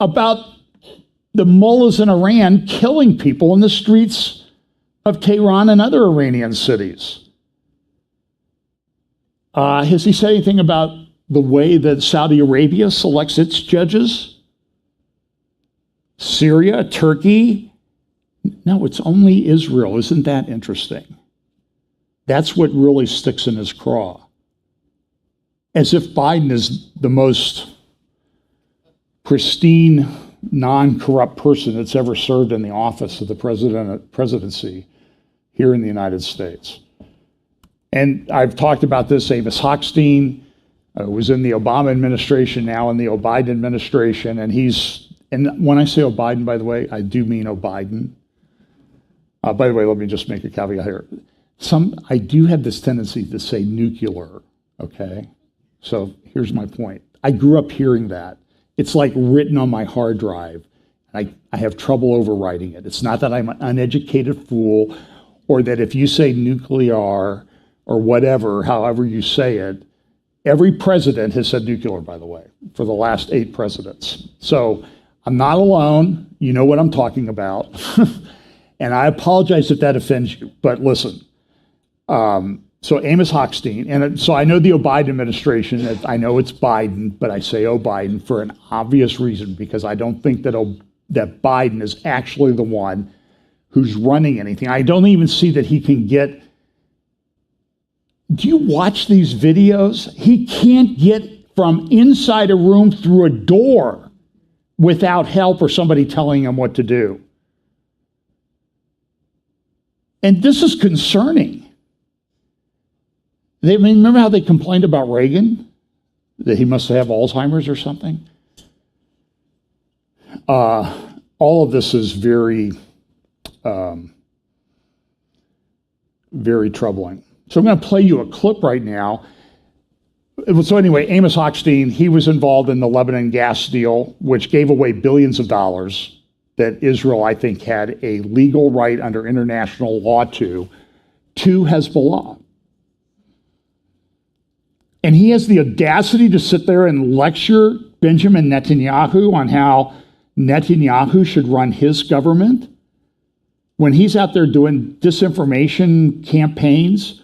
about the mullahs in Iran killing people in the streets of Tehran and other Iranian cities. Has he said anything about the way that Saudi Arabia selects its judges? Syria, Turkey? No, it's only Israel. Isn't that interesting? That's what really sticks in his craw. As if Biden is the most pristine, non-corrupt person that's ever served in the office of the presidency here in the United States. And I've talked about this. Amos Hochstein was in the Obama administration, now in the Biden administration, and when I say Biden, by the way, I do mean Biden. By the way, let me just make a caveat here. I do have this tendency to say nuclear, okay? So here's my point. I grew up hearing that. It's like written on my hard drive. I have trouble overwriting it. It's not that I'm an uneducated fool or that if you say nuclear or whatever, however you say it, every president has said nuclear, by the way, for the last 8 presidents. So I'm not alone. You know what I'm talking about. And I apologize if that offends you, but listen. So Amos Hochstein, and so I know the Biden administration, I know it's Biden, but I say Biden for an obvious reason, because I don't think that Biden is actually the one who's running anything. I don't even see that he can get. Do you watch these videos? He can't get from inside a room through a door without help or somebody telling him what to do. And this is concerning. Remember how they complained about Reagan? That he must have Alzheimer's or something? All of this is very, very troubling. So I'm going to play you a clip right now. So anyway, Amos Hochstein, he was involved in the Lebanon gas deal, which gave away billions of dollars that Israel, I think, had a legal right under international law to Hezbollah. And he has the audacity to sit there and lecture Benjamin Netanyahu on how Netanyahu should run his government when he's out there doing disinformation campaigns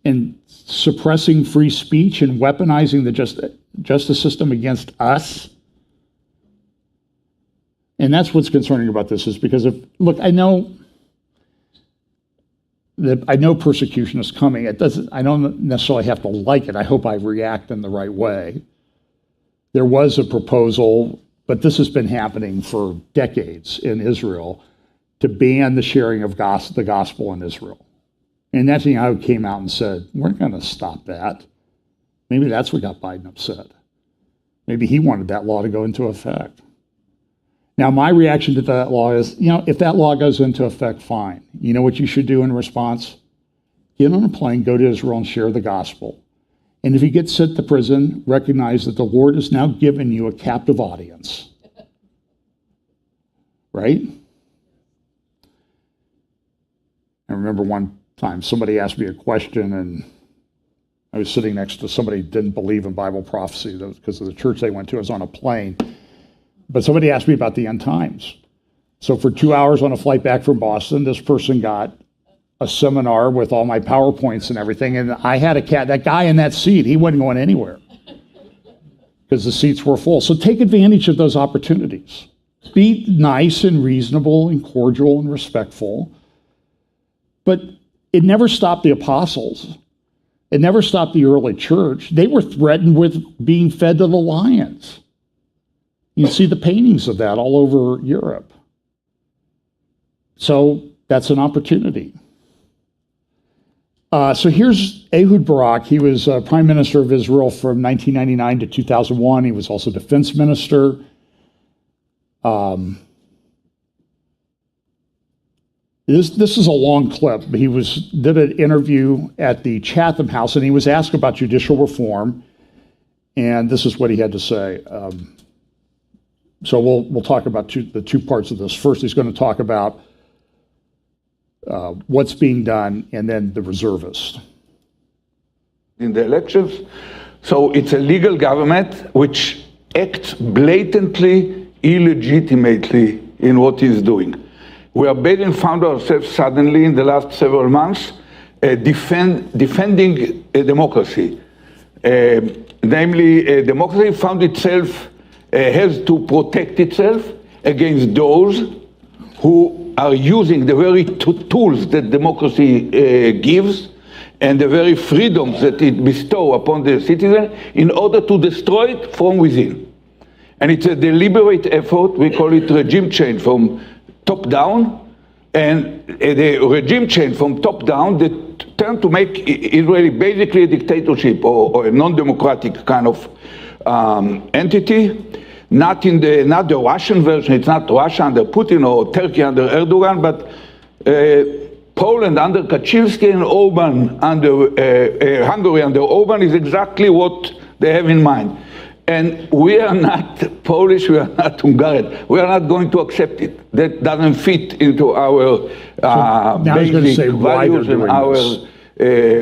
and suppressing free speech and weaponizing the justice system against us. And that's what's concerning about this, is because I know persecution is coming. I don't necessarily have to like it. I hope I react in the right way. There was a proposal, but this has been happening for decades in Israel, to ban the sharing of the gospel in Israel. And Netanyahu came out and said, we're going to stop that. Maybe that's what got Biden upset. Maybe he wanted that law to go into effect. Now, my reaction to that law is, if that law goes into effect, fine. You know what you should do in response? Get on a plane, go to Israel, and share the gospel. And if you get sent to prison, recognize that the Lord has now given you a captive audience. Right? I remember one time somebody asked me a question, and I was sitting next to somebody who didn't believe in Bible prophecy because of the church they went to. I was on a plane. But somebody asked me about the end times. So for 2 hours on a flight back from Boston, this person got a seminar with all my PowerPoints and everything. And I had that guy in that seat, he wasn't going anywhere because the seats were full. So take advantage of those opportunities. Be nice and reasonable and cordial and respectful. But it never stopped the apostles. It never stopped the early church. They were threatened with being fed to the lions. You see the paintings of that all over Europe. So that's an opportunity. So here's Ehud Barak. He was Prime Minister of Israel from 1999 to 2001. He was also Defense Minister. This is a long clip. He did an interview at the Chatham House, and he was asked about judicial reform. And this is what he had to say. So we'll talk about the two parts of this. First, he's going to talk about what's being done, and then the reservists. In the elections, so it's a legal government which acts blatantly, illegitimately in what he's doing. We are being found ourselves suddenly in the last several months defending a democracy. Namely, a democracy found itself has to protect itself against those who are using the very tools that democracy gives and the very freedoms that it bestows upon the citizen in order to destroy it from within. And it's a deliberate effort. We call it regime change from top down. And the regime change from top down that turned to make Israel basically a dictatorship or a non-democratic kind of entity. Not the Russian version. It's not Russia under Putin or Turkey under Erdogan, but Poland under Kaczynski and Orban under Hungary under Orban is exactly what they have in mind. And we are not Polish, we are not Hungarian. We are not going to accept it. That doesn't fit into our now I was gonna basic say why they're values in doing our this.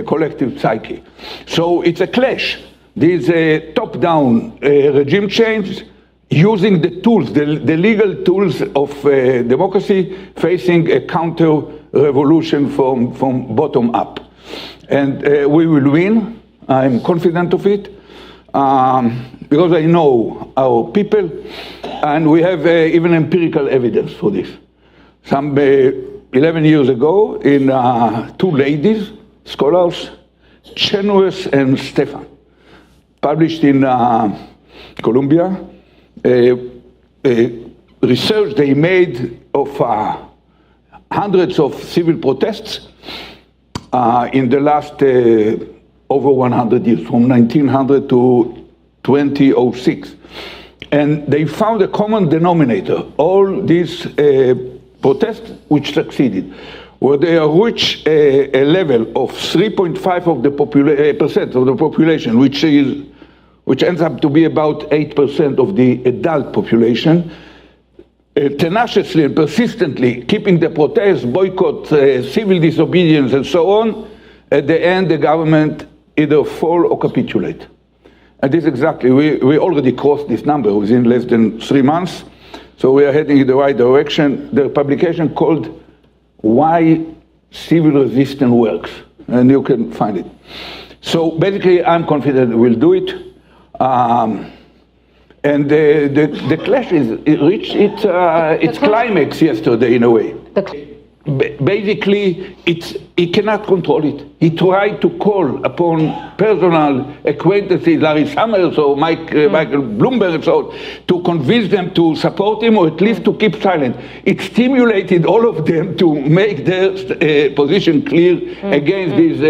collective psyche. So it's a clash. There's a top-down regime change using the tools, the legal tools of democracy, facing a counter-revolution from bottom up. And we will win. I'm confident of it. Because I know our people, and we have even empirical evidence for this. Some 11 years ago, in two ladies, scholars, Chenoweth and Stefan, published in Columbia, research they made of hundreds of civil protests in the last over 100 years, from 1900 to 2006. And they found a common denominator. All these protests which succeeded, where they reach a level of 3.5 of the percent of the population, which ends up to be about 8% of the adult population, tenaciously and persistently keeping the protests, boycott, civil disobedience, and so on. At the end, the government either fall or capitulate. And this exactly, we already crossed this number within less than 3 months. So we are heading in the right direction. The publication called Why Civil Resistance Works, and you can find it. So basically, I'm confident we'll do it. And the clash it reached its climax yesterday, in a way. Basically, he cannot control it. He tried to call upon personal acquaintances, Larry Summers or Michael Bloomberg and so on, to convince them to support him or at least to keep silent. It stimulated all of them to make their position clear against this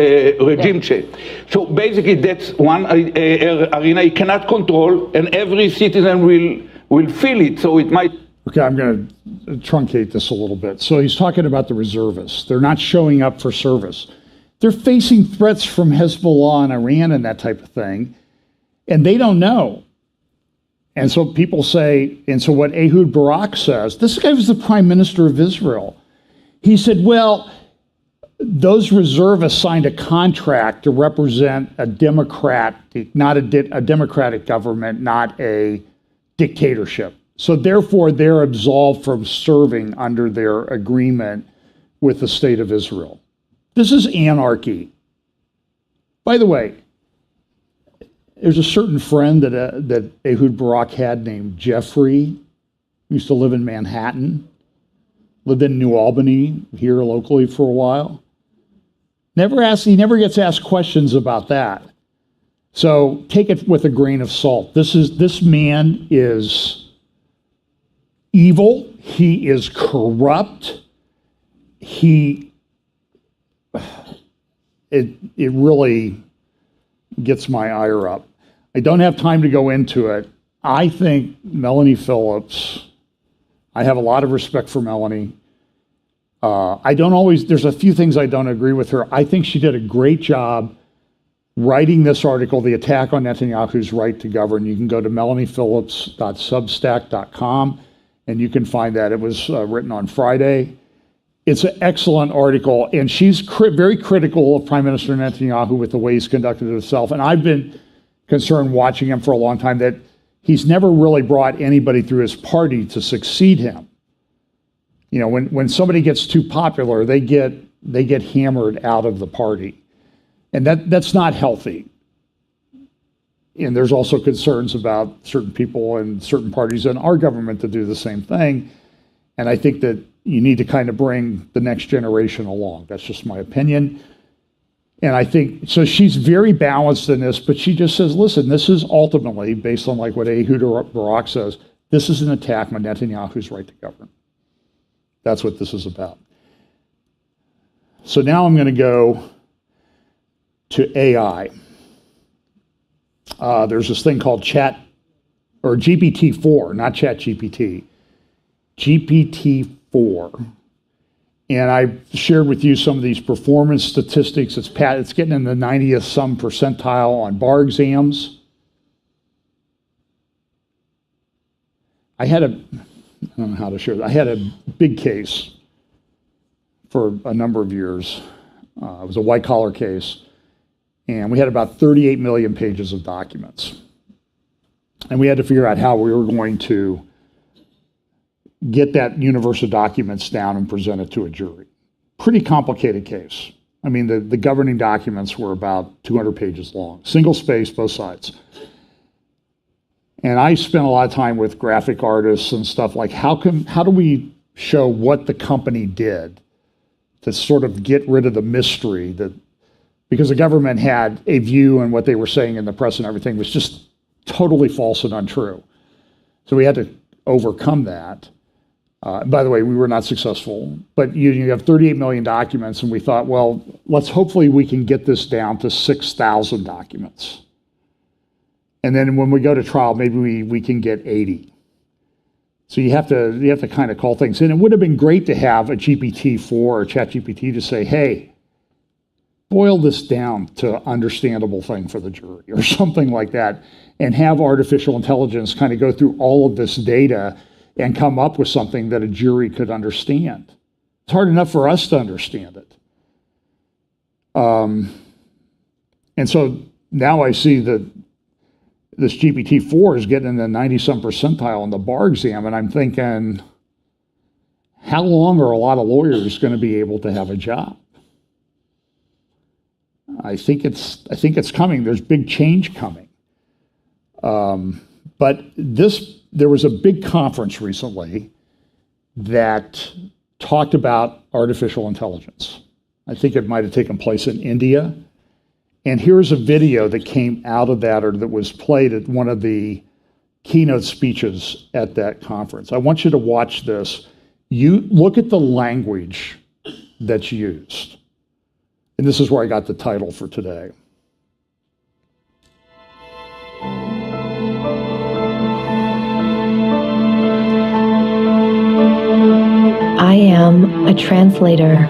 regime change. So basically, that's one arena he cannot control, and every citizen will feel it. So it might. Okay, I'm going to truncate this a little bit. So he's talking about the reservists. They're not showing up for service. They're facing threats from Hezbollah and Iran and that type of thing, and they don't know. And so people say, and so what Ehud Barak says, this guy was the prime minister of Israel. He said, well, those reservists signed a contract to represent a democratic, not a democratic government, not a dictatorship. So therefore, they're absolved from serving under their agreement with the state of Israel. This is anarchy. By the way, there's a certain friend that Ehud Barak had named Jeffrey, who used to live in Manhattan, lived in New Albany, here locally for a while. He never gets asked questions about that. So take it with a grain of salt. This man is evil, he is corrupt, it really gets my ire up. I don't have time to go into it. I think Melanie Phillips, I have a lot of respect for Melanie. There's a few things I don't agree with her. I think she did a great job writing this article, The Attack on Netanyahu's Right to Govern. You can go to melaniephillips.substack.com. and you can find that. It was written on Friday. It's an excellent article, and she's very critical of Prime Minister Netanyahu with the way he's conducted himself. And I've been concerned watching him for a long time that he's never really brought anybody through his party to succeed him. You know, when somebody gets too popular, they get hammered out of the party, and that's not healthy. And there's also concerns about certain people and certain parties in our government to do the same thing. And I think that you need to kind of bring the next generation along. That's just my opinion. And I think, so she's very balanced in this, but she just says, listen, this is ultimately, based on like what Ehud Barak says, this is an attack on Netanyahu's right to govern. That's what this is about. So now I'm going to go to AI. There's this thing called GPT-4, not ChatGPT, GPT-4. And I shared with you some of these performance statistics. It's getting in the 90th some percentile on bar exams. I don't know how to share that. I had a big case for a number of years. It was a white-collar case, and we had about 38 million pages of documents. And we had to figure out how we were going to get that universe of documents down and present it to a jury. Pretty complicated case. I mean, the governing documents were about 200 pages long, single space, both sides. And I spent a lot of time with graphic artists and stuff like, how do we show what the company did to sort of get rid of the mystery that, because the government had a view and what they were saying in the press and everything was just totally false and untrue. So we had to overcome that. By the way, we were not successful, but you have 38 million documents, and we thought, well, hopefully we can get this down to 6,000 documents. And then when we go to trial, maybe we can get 80. So you have to kind of call things in. It would have been great to have a GPT-4 or ChatGPT to say, hey, boil this down to understandable thing for the jury or something like that, and have artificial intelligence kind of go through all of this data and come up with something that a jury could understand. It's hard enough for us to understand it. And so now I see that this GPT-4 is getting in the 90-some percentile in the bar exam, and I'm thinking, how long are a lot of lawyers going to be able to have a job? I think it's coming. There's big change coming. But there was a big conference recently that talked about artificial intelligence. I think it might have taken place in India. And here's a video that came out of that, or that was played at one of the keynote speeches at that conference. I want you to watch this. You look at the language that's used. And this is where I got the title for today. I am a translator,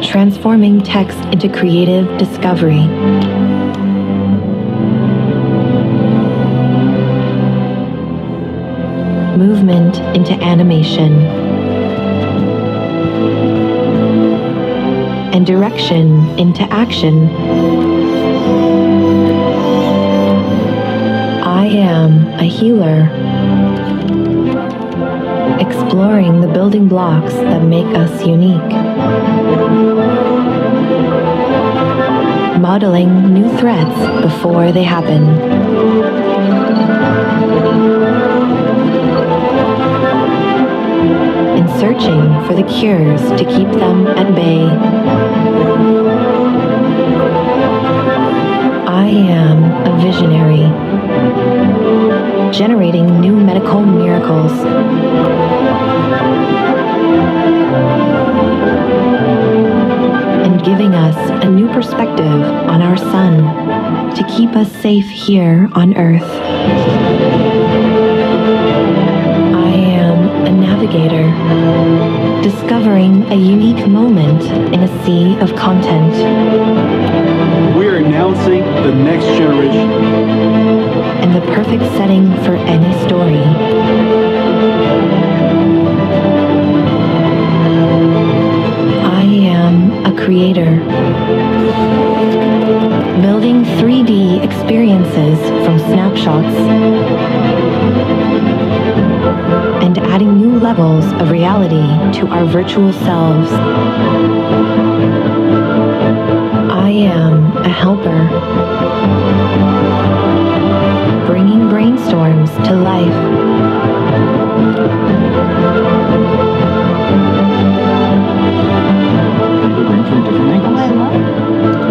transforming text into creative discovery. Movement into animation, and direction into action. I am a healer, exploring the building blocks that make us unique, modeling new threats before they happen, and searching for the cures to keep them at bay. I am a visionary, generating new medical miracles, and giving us a new perspective on our sun to keep us safe here on Earth. I am a navigator, discovering a unique moment in a sea of content. We're announcing the next generation. And the perfect setting for any story. I am a creator, building 3D experiences from snapshots and adding new levels of reality to our virtual selves. I am a helper, bringing brainstorms to life.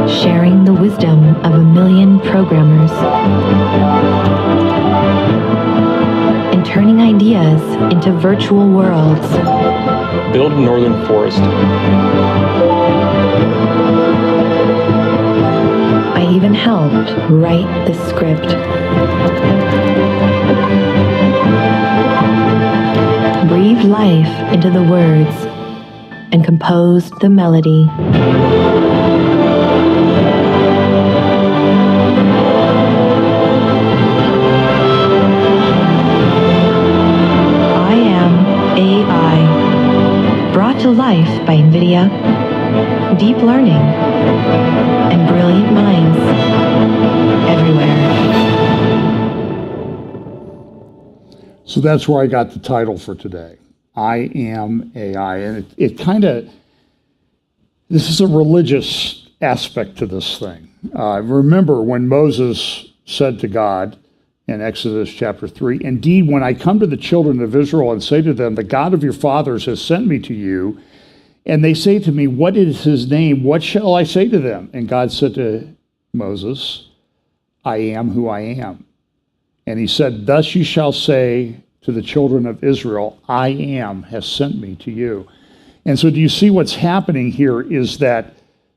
Sharing the wisdom of a million programmers. And turning ideas into virtual worlds. Build Northern Forest. I even helped write the script. Breathed life into the words and composed the melody. I am AI. NVIDIA, deep learning, and brilliant minds everywhere. So that's where I got the title for today. I am AI. And it kind of, this is a religious aspect to this thing. Remember when Moses said to God in Exodus chapter 3, "Indeed, when I come to the children of Israel and say to them, the God of your fathers has sent me to you, and they say to me, what is his name? What shall I say to them?" And God said to Moses, "I am who I am." And he said, "Thus you shall say to the children of Israel, I am has sent me to you." And so do you see what's happening here is that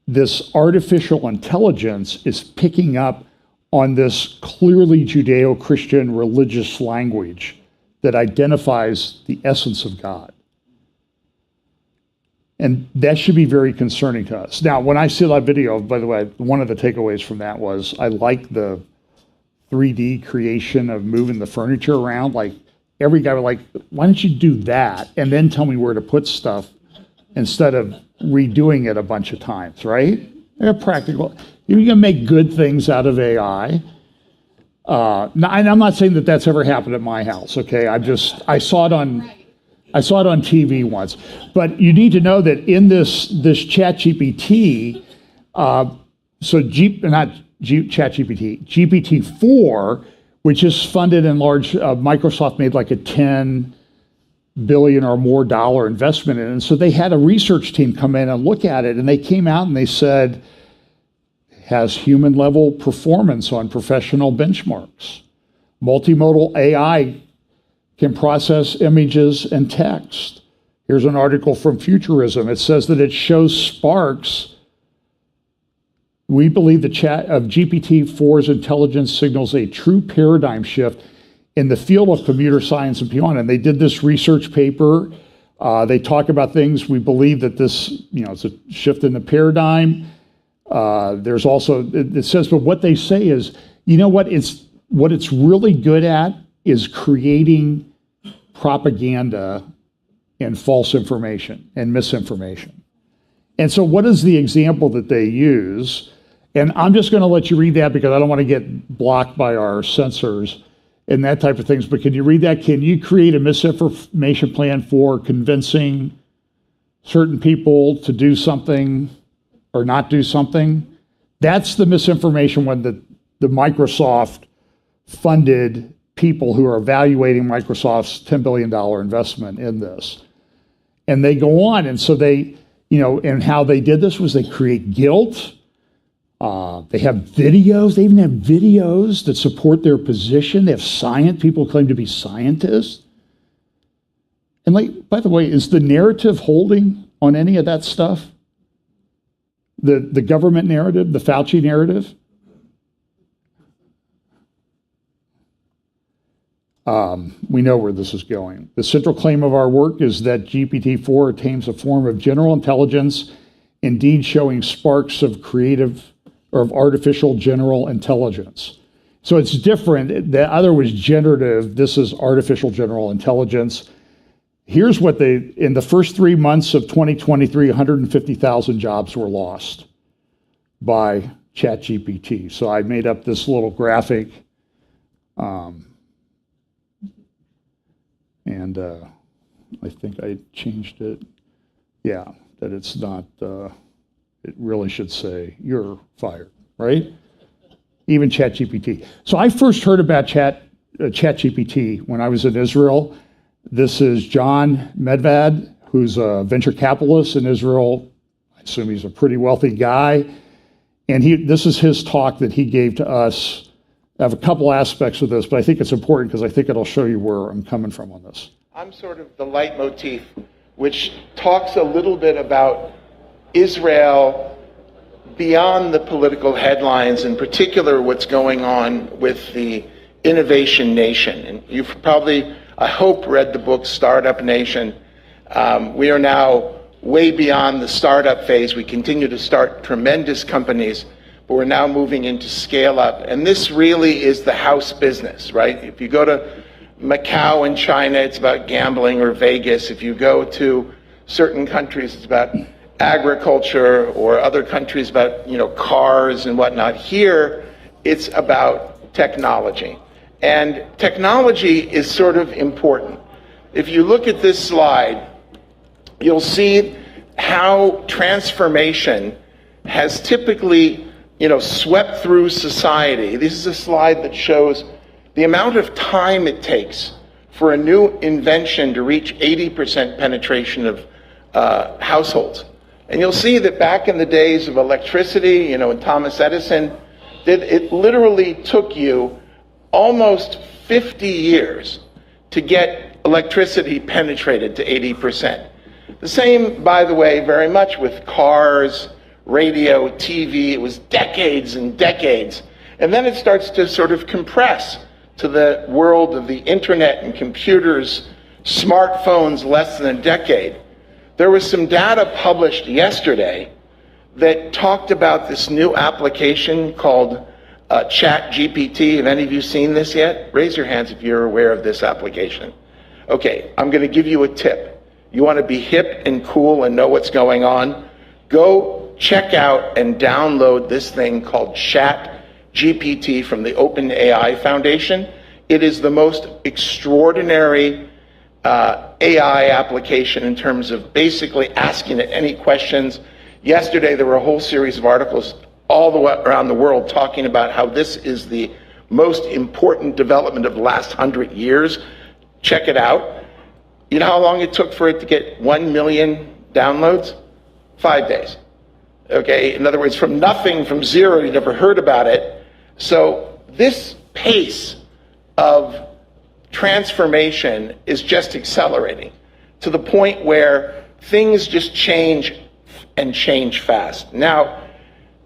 this artificial intelligence is picking up on this clearly Judeo-Christian religious language that identifies the essence of God. And that should be very concerning to us. Now, when I see that video, by the way, one of the takeaways from that was I like the 3D creation of moving the furniture around. Like every guy was like, why don't you do that and then tell me where to put stuff instead of redoing it a bunch of times, right? They're practical. You're going to make good things out of AI. And I'm not saying that that's ever happened at my house, okay? I saw it on TV once. But you need to know that in this ChatGPT, GPT-4, which is funded in large, Microsoft made like a $10 billion or more dollar investment in it. And so they had a research team come in and look at it, and they came out and they said, has human level performance on professional benchmarks. Multimodal AI can process images and text. Here's an article from Futurism. It says that it shows sparks. We believe the chat of GPT-4's intelligence signals a true paradigm shift in the field of computer science and beyond. And they did this research paper. They talk about things. We believe that this, it's a shift in the paradigm. There's also, it says, but what they say is, what it's really good at is creating propaganda and false information and misinformation. And so what is the example that they use? And I'm just going to let you read that because I don't want to get blocked by our censors and that type of things. But can you read that? Can you create a misinformation plan for convincing certain people to do something or not do something? That's the misinformation when the Microsoft funded people who are evaluating Microsoft's $10 billion investment in this. And they go on, and so they, and how they did this was they create guilt. They have videos. They even have videos that support their position. They have people claim to be scientists. And by the way, is the narrative holding on any of that stuff? The government narrative, the Fauci narrative? We know where this is going. The central claim of our work is that GPT-4 attains a form of general intelligence, indeed showing sparks of artificial general intelligence. So it's different. The other was generative. This is artificial general intelligence. Here's what in the first 3 months of 2023, 150,000 jobs were lost by ChatGPT. So I made up this little graphic. And I think I changed it. Yeah, that it's not, it really should say, you're fired, right? Even ChatGPT. So I first heard about ChatGPT when I was in Israel. This is John Medved, who's a venture capitalist in Israel. I assume he's a pretty wealthy guy. And this is his talk that he gave to us. I have a couple aspects of this, but I think it's important because I think it'll show you where I'm coming from on this. I'm sort of the leitmotif, which talks a little bit about Israel beyond the political headlines, in particular what's going on with the Innovation Nation. And you've probably, I hope, read the book Startup Nation. We are now way beyond the startup phase. We continue to start tremendous companies, but we're now moving into scale up. And this really is the house business, right? If you go to Macau in China, it's about gambling, or Vegas. If you go to certain countries, it's about agriculture or other countries about, cars and whatnot. Here, it's about technology. And technology is sort of important. If you look at this slide, you'll see how transformation has typically, swept through society. This is a slide that shows the amount of time it takes for a new invention to reach 80% penetration of households. And you'll see that back in the days of electricity, and Thomas Edison, it literally took you almost 50 years to get electricity penetrated to 80%. The same, by the way, very much with cars, radio, TV. It was decades and decades. And then it starts to sort of compress to the world of the internet and computers, smartphones, less than a decade. There was some data published yesterday that talked about this new application called ChatGPT. Have any of you seen this yet? Raise your hands if you're aware of this application. Okay, I'm going to give you a tip. You want to be hip and cool and know what's going on? Go check out and download this thing called ChatGPT from the OpenAI Foundation. It is the most extraordinary AI application in terms of basically asking it any questions. Yesterday, there were a whole series of articles all the way around the world talking about how this is the most important development of the last 100 years. Check it out. You know how long it took for it to get 1 million downloads? 5 days. Okay, in other words, from nothing, from zero, you never heard about it. So this pace of transformation is just accelerating to the point where things just change and change fast. Now,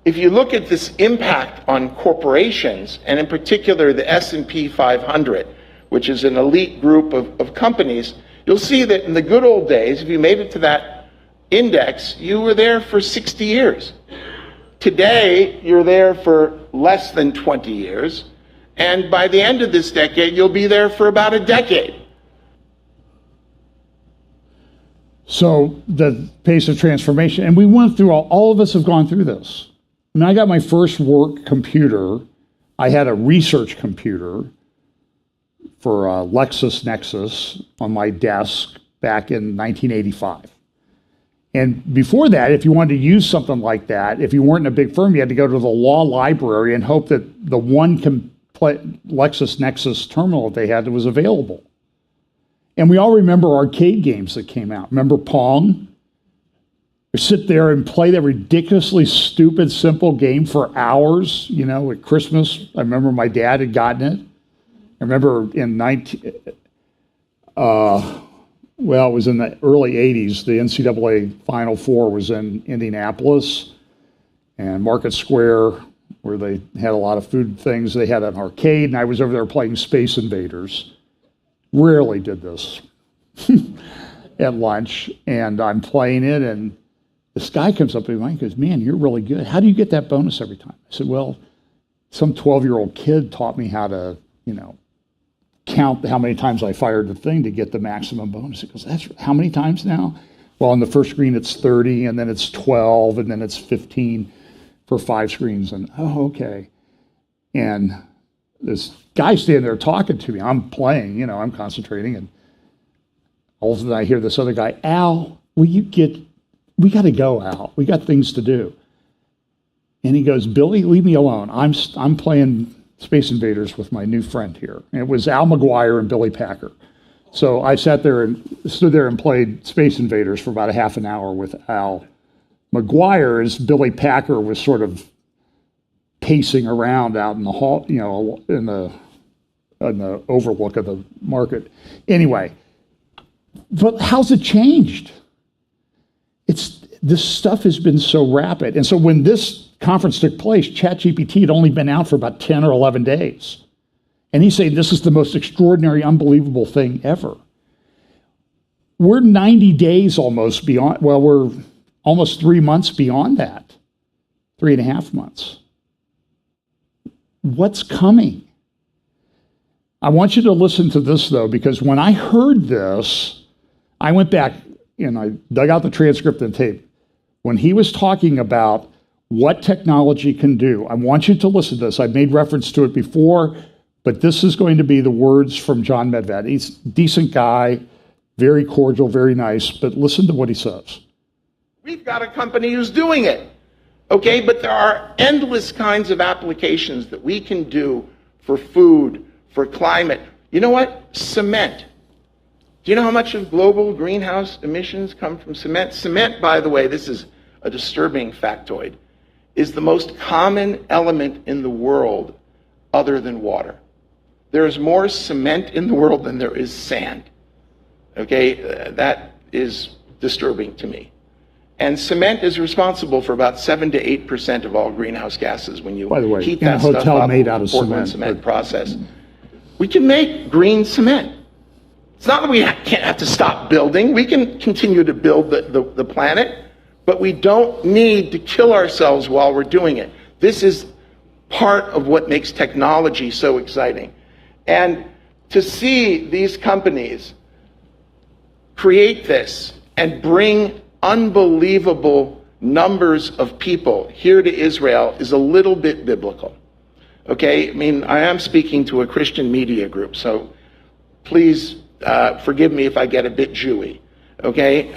if you look at this impact on corporations, and in particular the S&P 500, which is an elite group of companies, you'll see that in the good old days, if you made it to that index, you were there for 60 years. Today, you're there for less than 20 years. And by the end of this decade, you'll be there for about a decade. So the pace of transformation, and we went through, all of us have gone through this. When I got my first work computer, I had a research computer for LexisNexis on my desk back in 1985. And before that, if you wanted to use something like that, if you weren't in a big firm, you had to go to the law library and hope that the one LexisNexis terminal that they had that was available. And we all remember arcade games that came out. Remember Pong? You sit there and play that ridiculously stupid, simple game for hours, at Christmas. I remember my dad had gotten it. I remember in it was in the early 80s, the NCAA Final Four was in Indianapolis and Market Square, where they had a lot of food things. They had an arcade, and I was over there playing Space Invaders. Rarely did this at lunch, and I'm playing it, and this guy comes up to me and goes, "Man, you're really good. How do you get that bonus every time?" I said, "Well, some 12-year-old kid taught me how to, count how many times I fired the thing to get the maximum bonus." He goes, "That's how many times now?" Well, on the first screen, it's 30, and then it's 12, and then it's 15 for 5 screens. And, oh, okay. And this guy standing there talking to me. I'm playing, I'm concentrating. And all of a sudden I hear this other guy, "Al, we got to go, Al. We got things to do." And he goes, "Billy, leave me alone. I'm playing Space Invaders with my new friend here." And it was Al McGuire and Billy Packer. So I stood there and played Space Invaders for about a half an hour with Al McGuire, as Billy Packer was sort of pacing around out in the hall, in the overlook of the market. Anyway, but how's it changed? This stuff has been so rapid. And so when this conference took place, ChatGPT had only been out for about 10 or 11 days. And he's saying this is the most extraordinary, unbelievable thing ever. We're 90 days almost beyond, we're almost 3 months beyond that, 3.5 months. What's coming? I want you to listen to this, though, because when I heard this, I went back and I dug out the transcript and tape. when he was talking about what technology can do. I want you to listen to this. I've made reference to it before, but this is going to be the words from John Medved. He's a decent guy, very cordial, very nice, but listen to what he says. We've got a company who's doing it, okay? But there are endless kinds of applications that we can do for food, for climate. You know what? Cement. Do you know how much of global greenhouse emissions come from cement? Cement, by the way, this is a disturbing factoid, is the most common element in the world other than water. There is more cement in the world than there is sand. Okay, that is disturbing to me. And cement is responsible for about 7 to 8% of all greenhouse gases when you heat that stuff up made out of Portland cement process. We can make green cement. It's not that we can't have to stop building. We can continue to build the planet, but we don't need to kill ourselves while we're doing it. This is part of what makes technology so exciting. And to see these companies create this and bring unbelievable numbers of people here to Israel is a little bit biblical. Okay, I mean, I am speaking to a Christian media group, so please forgive me if I get a bit Jewy. Okay?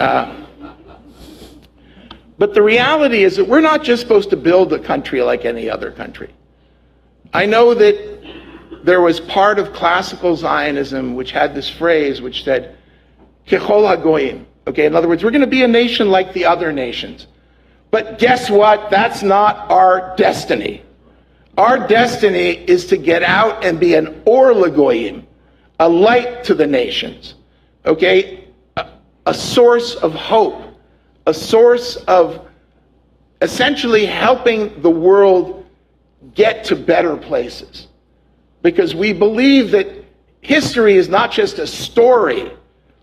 But the reality is that we're not just supposed to build a country like any other country. I know that there was part of classical Zionism which had this phrase which said, Kechol HaGoyim. Okay, in other words, we're going to be a nation like the other nations. But guess what? That's not our destiny. Our destiny is to get out and be an or LaGoyim, a light to the nations. Okay? A source of hope. A source of essentially helping the world get to better places. Because we believe that history is not just a story.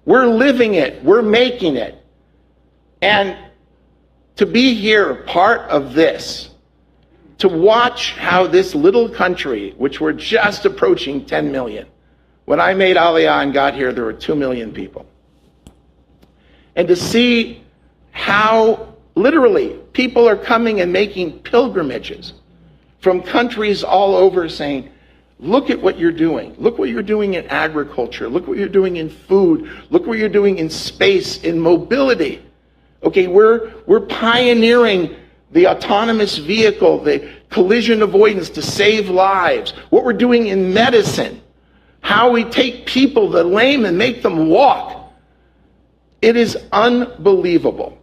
We're living it. We're making it. And to be here, part of this, to watch how this little country, which we're just approaching 10 million. When I made Aliyah and got here, there were 2 million people. And to see how literally people are coming and making pilgrimages from countries all over saying, look at what you're doing. Look what you're doing in agriculture. Look what you're doing in food. Look what you're doing in space, in mobility. Okay, we're pioneering the autonomous vehicle, the collision avoidance to save lives. What we're doing in medicine. How we take people, the lame, and make them walk. It is unbelievable.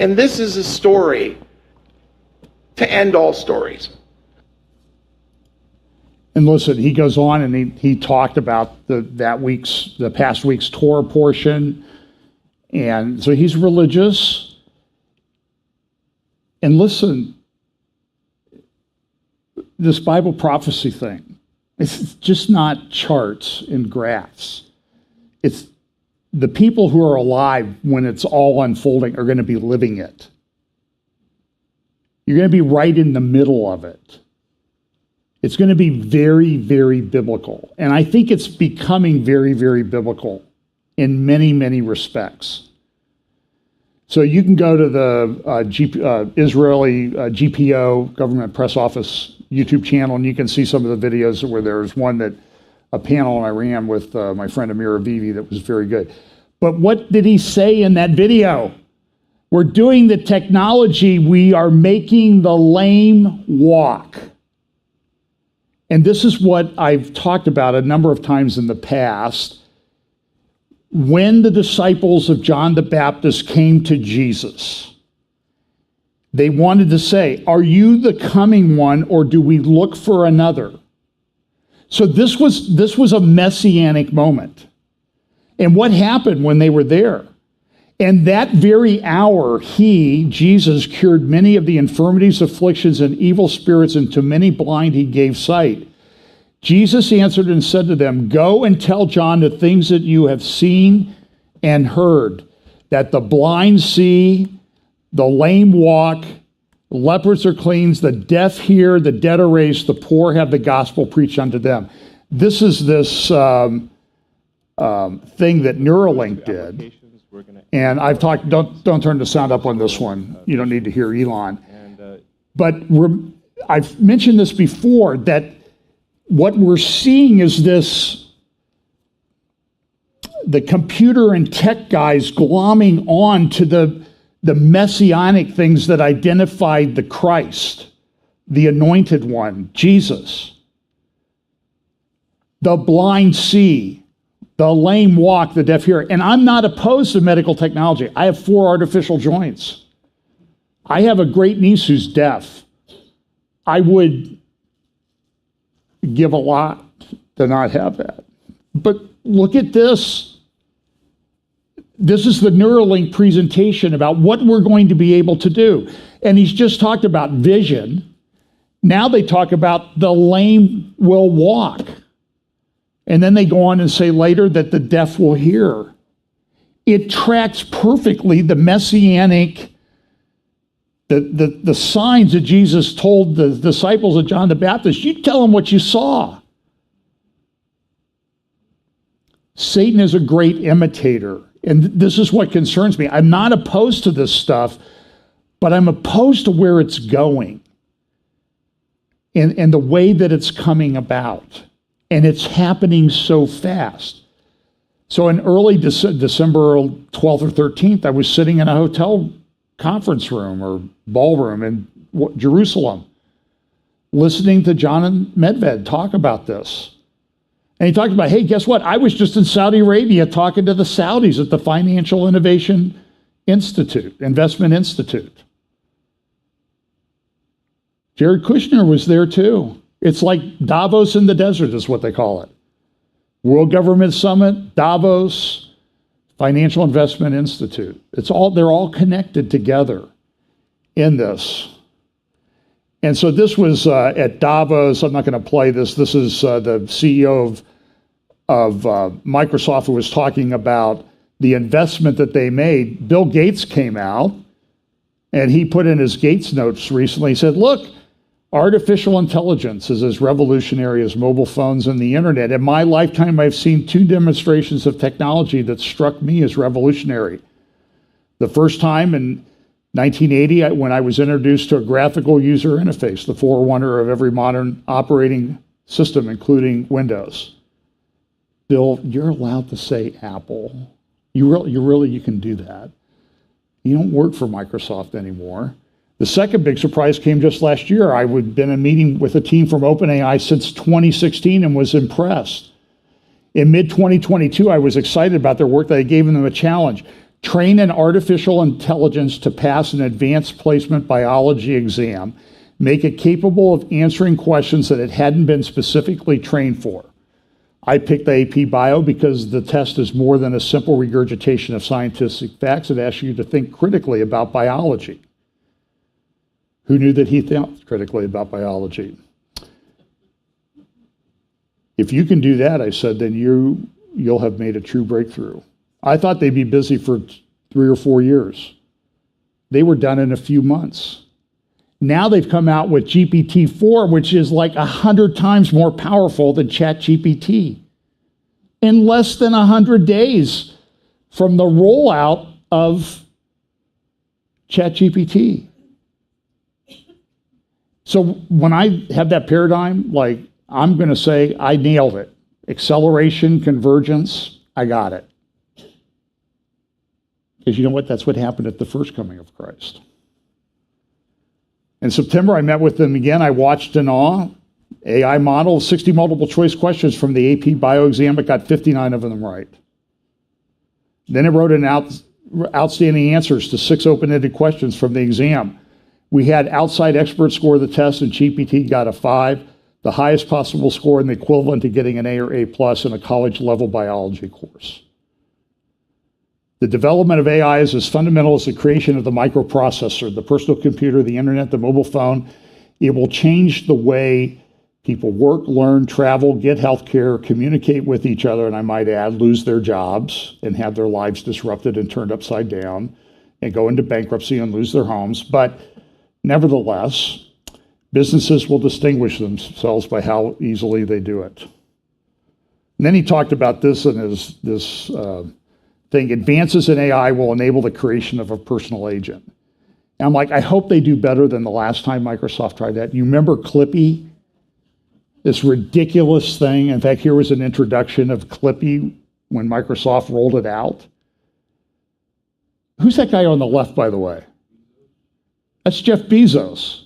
And this is a story to end all stories. And listen, he goes on and he talked about the past week's Torah portion. And so he's religious. And listen, this Bible prophecy thing, it's just not charts and graphs. It's the people who are alive when it's all unfolding are going to be living it. You're going to be right in the middle of it. It's going to be very, very biblical. And I think it's becoming very, very biblical in many, many respects. So you can go to the Israeli GPO, Government Press Office YouTube channel, and you can see some of the videos where there's one that a panel I ran with my friend Amir Avivi that was very good. But what did he say in that video? We're doing the technology, we are making the lame walk. And this is what I've talked about a number of times in the past. When the disciples of John the Baptist came to Jesus, they wanted to say, are you the coming one, or do we look for another? So this was a messianic moment. And what happened when they were there? And that very hour, Jesus, cured many of the infirmities, afflictions, and evil spirits, and to many blind he gave sight. Jesus answered and said to them, go and tell John the things that you have seen and heard, that the blind see, the lame walk, lepers are cleansed, the deaf hear, the dead are raised, the poor have the gospel preached unto them. This is this thing that Neuralink did. We're going to And I've talked, don't turn the sound up on this one. You don't need to hear Elon. But I've mentioned this before, that what we're seeing is the computer and tech guys glomming on to the messianic things that identified the Christ, the anointed one, Jesus. The blind see, the lame walk, the deaf hear. And I'm not opposed to medical technology. I have 4 artificial joints. I have a great niece who's deaf. I would give a lot to not have that. But look at this. This is the Neuralink presentation about what we're going to be able to do. And he's just talked about vision. Now they talk about the lame will walk. And then they go on and say later that the deaf will hear. It tracks perfectly the messianic, the signs that Jesus told the disciples of John the Baptist. You tell them what you saw. Satan is a great imitator. And this is what concerns me. I'm not opposed to this stuff, but I'm opposed to where it's going and the way that it's coming about. And it's happening so fast. So in early December 12th or 13th, I was sitting in a hotel conference room or ballroom in Jerusalem, listening to John and Medved talk about this. And he talked about, hey, guess what? I was just in Saudi Arabia talking to the Saudis at the Financial Innovation Institute, Investment Institute. Jared Kushner was there too. It's like Davos in the desert is what they call it. World Government Summit, Davos, Financial Investment Institute. They're all connected together in this. And so this was at Davos. I'm not going to play this. This is the CEO of Microsoft who was talking about the investment that they made. Bill Gates came out and he put in his Gates notes recently. He said, look, artificial intelligence is as revolutionary as mobile phones and the internet. In my lifetime, I've seen 2 demonstrations of technology that struck me as revolutionary. The first time in 1980, when I was introduced to a graphical user interface, the forerunner of every modern operating system, including Windows. Bill, you're allowed to say Apple. You can do that. You don't work for Microsoft anymore. The second big surprise came just last year. I had been in a meeting with a team from OpenAI since 2016 and was impressed. In mid-2022, I was excited about their work that I gave them a challenge. Train an artificial intelligence to pass an advanced placement biology exam. Make it capable of answering questions that it hadn't been specifically trained for. I picked the AP Bio because the test is more than a simple regurgitation of scientific facts. It asks you to think critically about biology. Who knew that he thought critically about biology? If you can do that, I said, then you'll have made a true breakthrough. I thought they'd be busy for 3 or 4 years. They were done in a few months. Now they've come out with GPT-4, which is like 100 times more powerful than ChatGPT. In less than 100 days from the rollout of ChatGPT. So when I have that paradigm, like I'm going to say I nailed it. Acceleration, convergence, I got it. Because you know what? That's what happened at the first coming of Christ. In September, I met with them again. I watched in awe. AI model, 60 multiple choice questions from the AP Bio exam. It got 59 of them right. Then it wrote outstanding answers to 6 open-ended questions from the exam. We had outside experts score the test, and GPT got a 5, the highest possible score and the equivalent to getting an A or A+ in a college-level biology course. The development of AI is as fundamental as the creation of the microprocessor, the personal computer, the internet, the mobile phone. It will change the way people work, learn, travel, get healthcare, communicate with each other, and I might add, lose their jobs and have their lives disrupted and turned upside down and go into bankruptcy and lose their homes. But nevertheless, businesses will distinguish themselves by how easily they do it. And then he talked about this in his thing, advances in AI will enable the creation of a personal agent. And I'm like, I hope they do better than the last time Microsoft tried that. You remember Clippy? This ridiculous thing. In fact, here was an introduction of Clippy when Microsoft rolled it out. Who's that guy on the left, by the way? That's Jeff Bezos.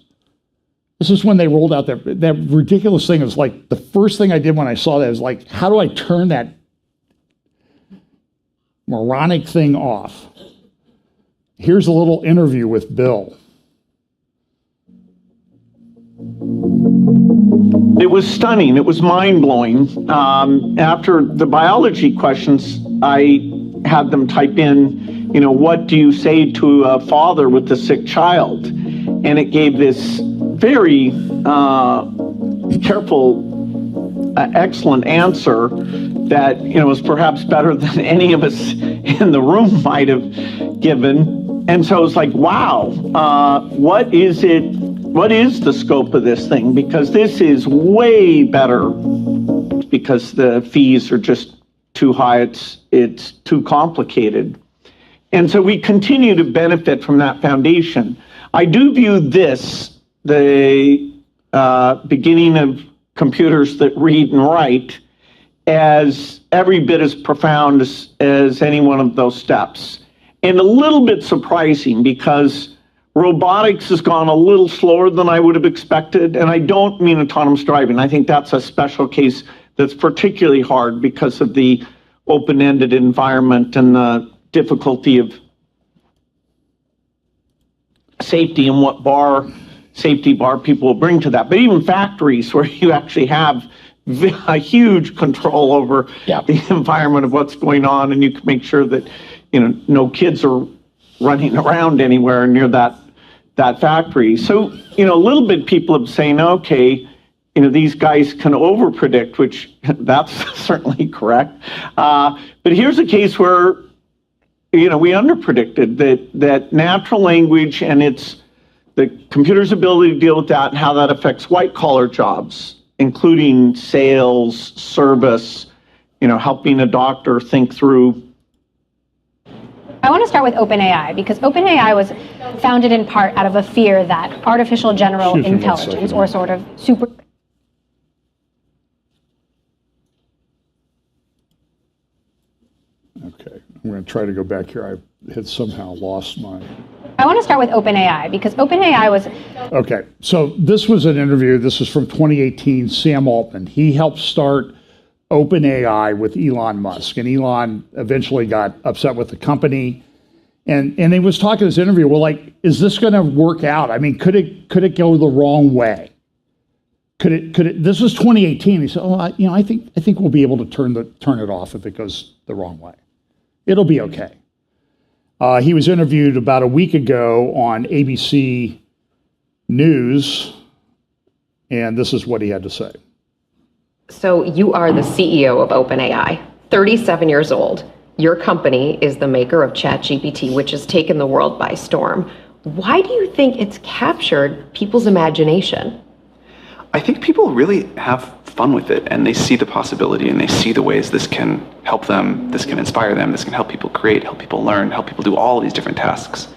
This is when they rolled out that ridiculous thing. It was like the first thing I did when I saw that was like, how do I turn that moronic thing off? Here's a little interview with Bill. It was stunning. It was mind-blowing. After the biology questions, I had them type in, what do you say to a father with a sick child? And it gave this very careful, excellent answer that, was perhaps better than any of us in the room might have given. And so it's like, wow, what is the scope of this thing? Because this is way better because the fees are just too high. It's too complicated. And so we continue to benefit from that foundation. I do view this, the beginning of computers that read and write, as every bit as profound as any one of those steps. And a little bit surprising because robotics has gone a little slower than I would have expected. And I don't mean autonomous driving. I think that's a special case that's particularly hard because of the open-ended environment and the difficulty of safety and what safety bar people will bring to that. But even factories where you actually have a huge control over the environment of what's going on, and you can make sure that no kids are running around anywhere near that factory. So a little bit people have saying, okay, these guys can overpredict, which that's certainly correct. But here's a case where we underpredicted that natural language and the computer's ability to deal with that and how that affects white collar jobs, including sales, service, helping a doctor think through. I want to start with OpenAI because OpenAI was founded in part out of a fear that artificial general intelligence, or sort of super. Okay, I'm going to try to go back here. I had somehow lost my. I want to start with OpenAI because OpenAI was. Okay, so this was an interview. This was from 2018. Sam Altman. He helped start OpenAI with Elon Musk, and Elon eventually got upset with the company. And he was talking in this interview. Well, like, is this going to work out? I mean, could it go the wrong way? Could it? This was 2018. He said, "Oh, I think we'll be able to turn it off if it goes the wrong way. It'll be okay." He was interviewed about a week ago on ABC News, and this is what he had to say. So you are the CEO of OpenAI, 37 years old. Your company is the maker of ChatGPT, which has taken the world by storm. Why do you think it's captured people's imagination? I think people really have fun with it, and they see the possibility, and they see the ways this can help them, this can inspire them, this can help people create, help people learn, help people do all of these different tasks.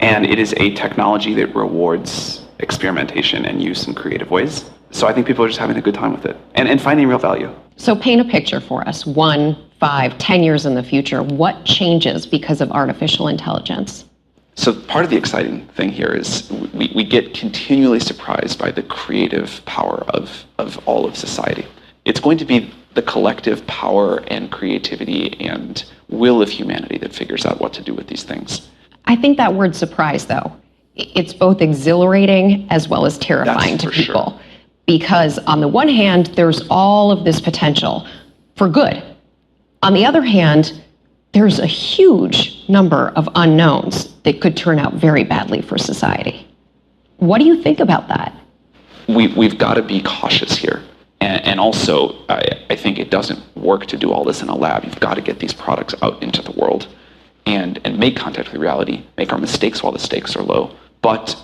And it is a technology that rewards experimentation and use in creative ways. So I think people are just having a good time with it and finding real value. So paint a picture for us, 1, 5, 10 years in the future. What changes because of artificial intelligence? So part of the exciting thing here is we get continually surprised by the creative power of all of society. It's going to be the collective power and creativity and will of humanity that figures out what to do with these things. I think that word surprise, though, it's both exhilarating as well as terrifying to people. Sure. Because on the one hand, there's all of this potential for good. On the other hand, there's a huge number of unknowns that could turn out very badly for society. What do you think about that? We've got to be cautious here. And also, I think it doesn't work to do all this in a lab. You've got to get these products out into the world and make contact with reality, make our mistakes while the stakes are low. But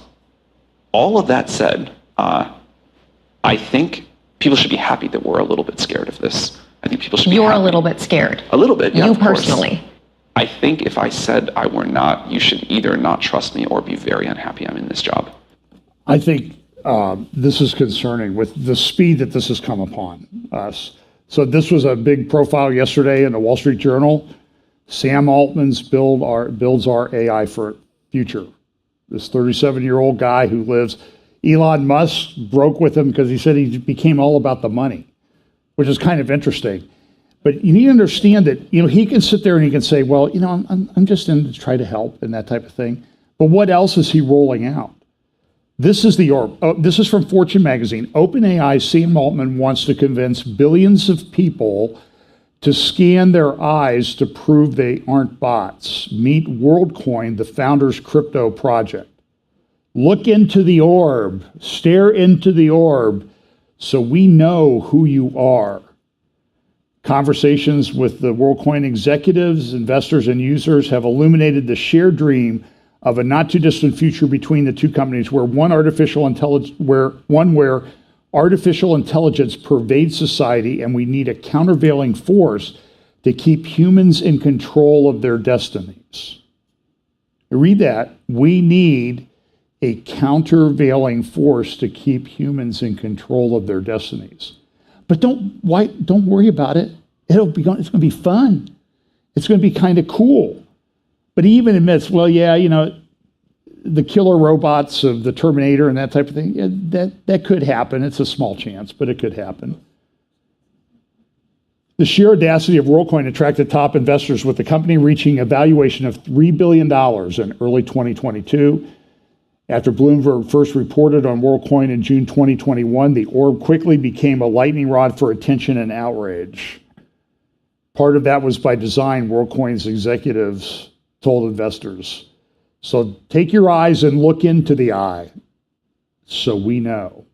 all of that said, I think people should be happy that we're a little bit scared of this. I think people should be You're happy. A little bit scared. A little bit, yeah. You personally. I think if I said I were not, you should either not trust me or be very unhappy I'm in this job. I think this is concerning with the speed that this has come upon us. So this was a big profile yesterday in the Wall Street Journal. Sam Altman's builds our AI for future. This 37-year-old guy who lives, Elon Musk broke with him because he said he became all about the money, which is kind of interesting. But you need to understand that, he can sit there and he can say, well, I'm just in to try to help and that type of thing. But what else is he rolling out? This is this is from Fortune magazine. OpenAI's Sam Altman wants to convince billions of people to scan their eyes to prove they aren't bots. Meet WorldCoin, the founder's crypto project. Look into the orb, stare into the orb, so we know who you are. Conversations with the WorldCoin executives, investors, and users have illuminated the shared dream of a not too distant future between the two companies where artificial intelligence pervades society, and we need a countervailing force to keep humans in control of their destinies. Read that. We need a countervailing force to keep humans in control of their destinies. But don't worry about it. It's going to be fun. It's going to be kind of cool. But he even admits, well, yeah, the killer robots of the Terminator and that type of thing, that could happen. It's a small chance, but it could happen. The sheer audacity of WorldCoin attracted top investors, with the company reaching a valuation of $3 billion in early 2022. After Bloomberg first reported on WorldCoin in June 2021, the orb quickly became a lightning rod for attention and outrage. Part of that was by design, WorldCoin's executives told investors. So take your eyes and look into the eye, so we know.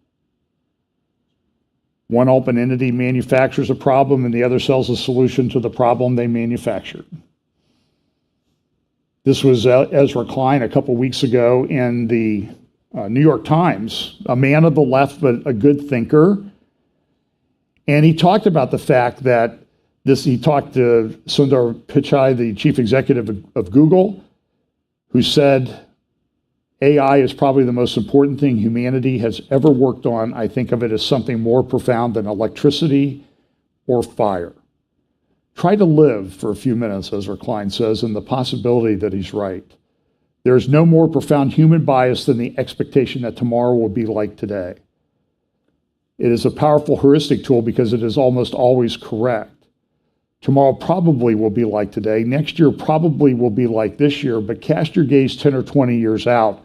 One open entity manufactures a problem and the other sells a solution to the problem they manufactured. This was Ezra Klein a couple weeks ago in the New York Times, a man of the left, but a good thinker. And he talked about the fact that he talked to Sundar Pichai, the chief executive of Google, who said, AI is probably the most important thing humanity has ever worked on. I think of it as something more profound than electricity or fire. Try to live for a few minutes, Ezra Klein says, in the possibility that he's right. There is no more profound human bias than the expectation that tomorrow will be like today. It is a powerful heuristic tool because it is almost always correct. Tomorrow probably will be like today. Next year probably will be like this year, but cast your gaze 10 or 20 years out.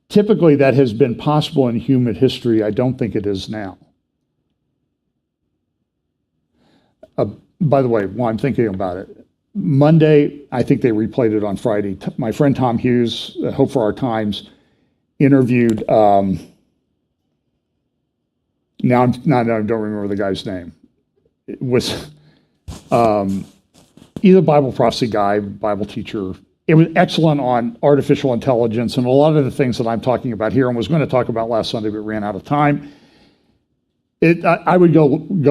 Typically, that has been possible in human history. I don't think it is now. By the way, while I'm thinking about it, Monday, I think they replayed it on Friday. My friend Tom Hughes, Hope for Our Times, interviewed, now I don't remember the guy's name. It was either Bible prophecy guy, Bible teacher. It was excellent on artificial intelligence and a lot of the things that I'm talking about here and was going to talk about last Sunday, but ran out of time. I would go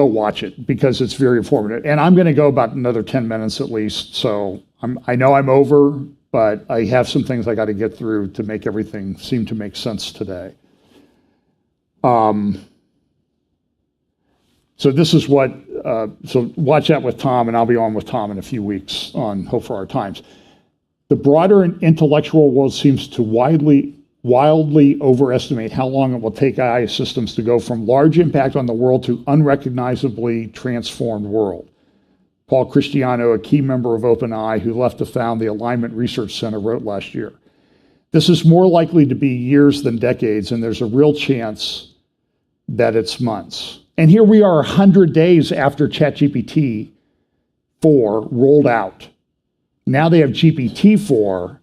watch it because it's very informative. And I'm going to go about another 10 minutes at least. So I know I'm over, but I have some things I got to get through to make everything seem to make sense today. So this is what, so watch that with Tom, and I'll be on with Tom in a few weeks on Hope for Our Times. The broader intellectual world seems to wildly overestimate how long it will take AI systems to go from large impact on the world to unrecognizably transformed world. Paul Christiano, a key member of OpenAI who left to found the Alignment Research Center, wrote last year, "This is more likely to be years than decades, and there's a real chance that it's months." And here we are 100 days after ChatGPT 4 rolled out. Now they have GPT-4,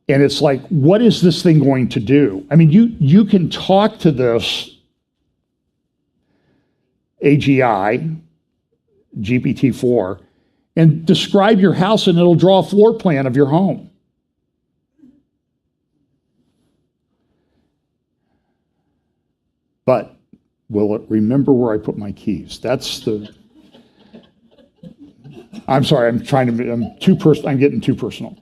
and it's like, what is this thing going to do? I mean, you can talk to this AGI, GPT-4, and describe your house, and it'll draw a floor plan of your home. But will it remember where I put my keys? That's the... I'm sorry, I'm getting too personal.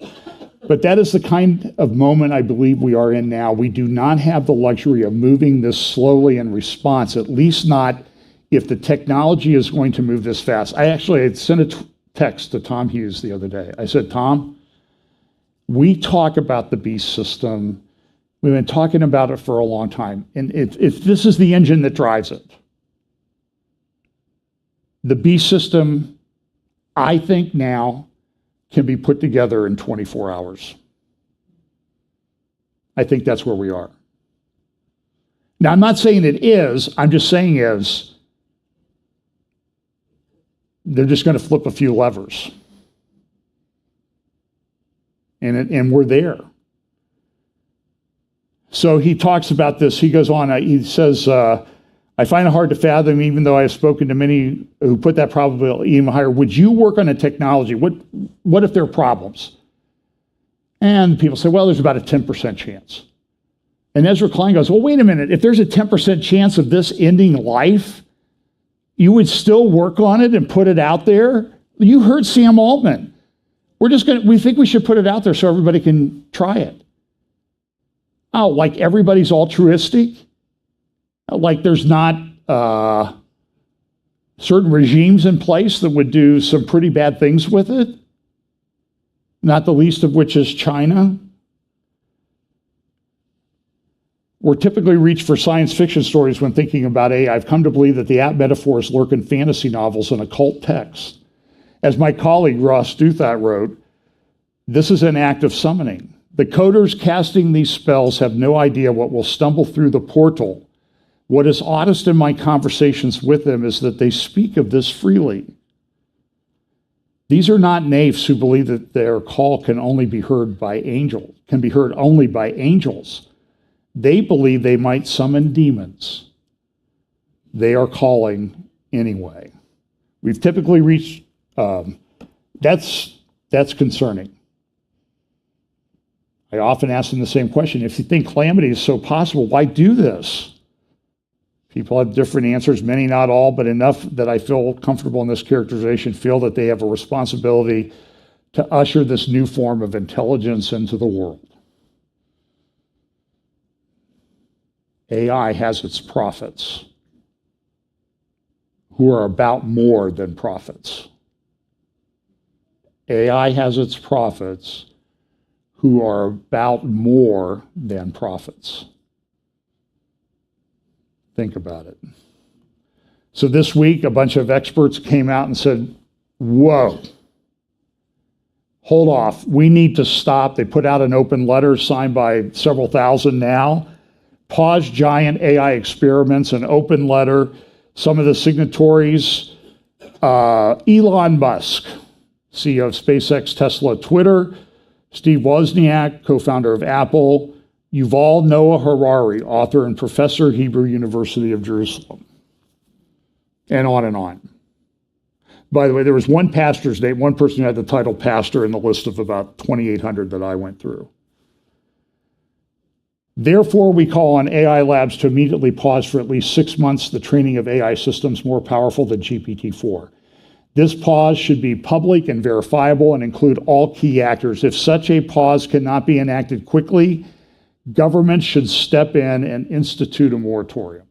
But that is the kind of moment I believe we are in now. We do not have the luxury of moving this slowly in response, at least not if the technology is going to move this fast. I actually had sent a text to Tom Hughes the other day. I said, Tom, we talk about the beast system. We've been talking about it for a long time. And if this is the engine that drives it, the beast system, I think now, can be put together in 24 hours. I think that's where we are. Now, I'm not saying it is. I'm just saying is they're just going to flip a few levers. And we're there. So he talks about this. He goes on, he says, I find it hard to fathom, even though I have spoken to many who put that probability even higher. Would you work on a technology? What if there are problems? And people say, well, there's about a 10% chance. And Ezra Klein goes, well, wait a minute. If there's a 10% chance of this ending life, you would still work on it and put it out there? You heard Sam Altman. We think we should put it out there so everybody can try it. Oh, like everybody's altruistic? Like there's not certain regimes in place that would do some pretty bad things with it? Not the least of which is China. We're typically reached for science fiction stories when thinking about AI. I've come to believe that the apt metaphors lurk in fantasy novels and occult texts. As my colleague Ross Douthat wrote, this is an act of summoning. The coders casting these spells have no idea what will stumble through the portal. What is oddest in my conversations with them is that they speak of this freely. These are not knaves who believe that their call can only be heard by angels, can be heard only by angels. They believe they might summon demons. They are calling anyway. We've typically reached, that's concerning. I often ask them the same question. If you think calamity is so possible, why do this? People have different answers, many, not all, but enough that I feel comfortable in this characterization, feel that they have a responsibility to usher this new form of intelligence into the world. AI has its prophets who are about more than prophets. AI has its prophets who are about more than prophets. Think about it. So this week, a bunch of experts came out and said, whoa, hold off. We need to stop. They put out an open letter signed by several thousand now. Pause giant AI experiments, an open letter. Some of the signatories, Elon Musk, CEO of SpaceX, Tesla, Twitter, Steve Wozniak, co-founder of Apple, Yuval Noah Harari, author and professor, Hebrew University of Jerusalem, and on and on. By the way, there was one pastor's name, one person who had the title pastor in the list of about 2,800 that I went through. Therefore, we call on AI labs to immediately pause for at least 6 months the training of AI systems more powerful than GPT-4. This pause should be public and verifiable and include all key actors. If such a pause cannot be enacted quickly, government should step in and institute a moratorium.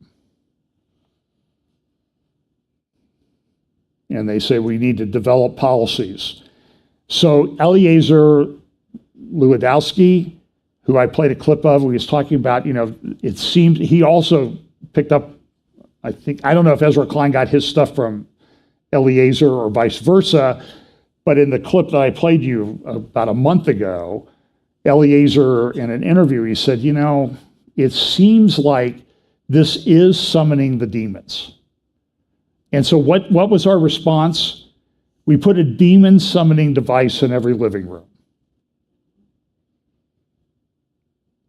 And they say we need to develop policies. So Eliezer Lewandowski, who I played a clip of, he was talking about, it seemed he also picked up, I don't know if Ezra Klein got his stuff from Eliezer or vice versa, but in the clip that I played you about a month ago, Eliezer, in an interview, he said, it seems like this is summoning the demons. And so what was our response? We put a demon summoning device in every living room.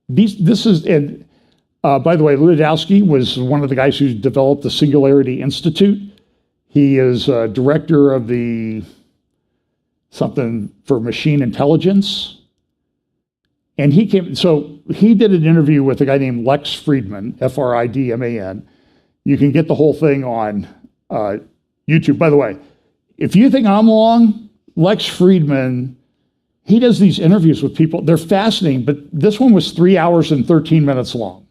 By the way, Lewandowski was one of the guys who developed the Singularity Institute. He is director of the something for machine intelligence. And he did an interview with a guy named Lex Friedman, Fridman. You can get the whole thing on YouTube. By the way, if you think I'm long, Lex Friedman, he does these interviews with people. They're fascinating, but this one was 3 hours and 13 minutes long.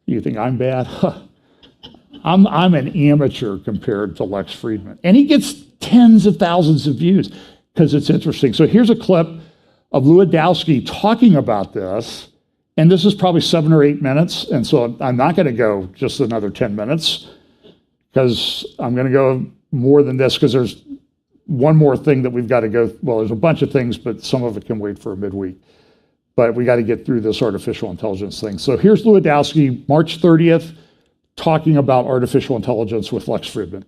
You think I'm bad? I'm an amateur compared to Lex Friedman. And he gets tens of thousands of views because it's interesting. So here's a clip of Lewandowski talking about this. And this is probably 7 or 8 minutes. And so I'm not going to go just another 10 minutes because I'm going to go more than this because there's one more thing that we've got to go. Well, there's a bunch of things, but some of it can wait for a midweek. But we got to get through this artificial intelligence thing. So here's Lewandowski, March 30th, talking about artificial intelligence with Lex Friedman.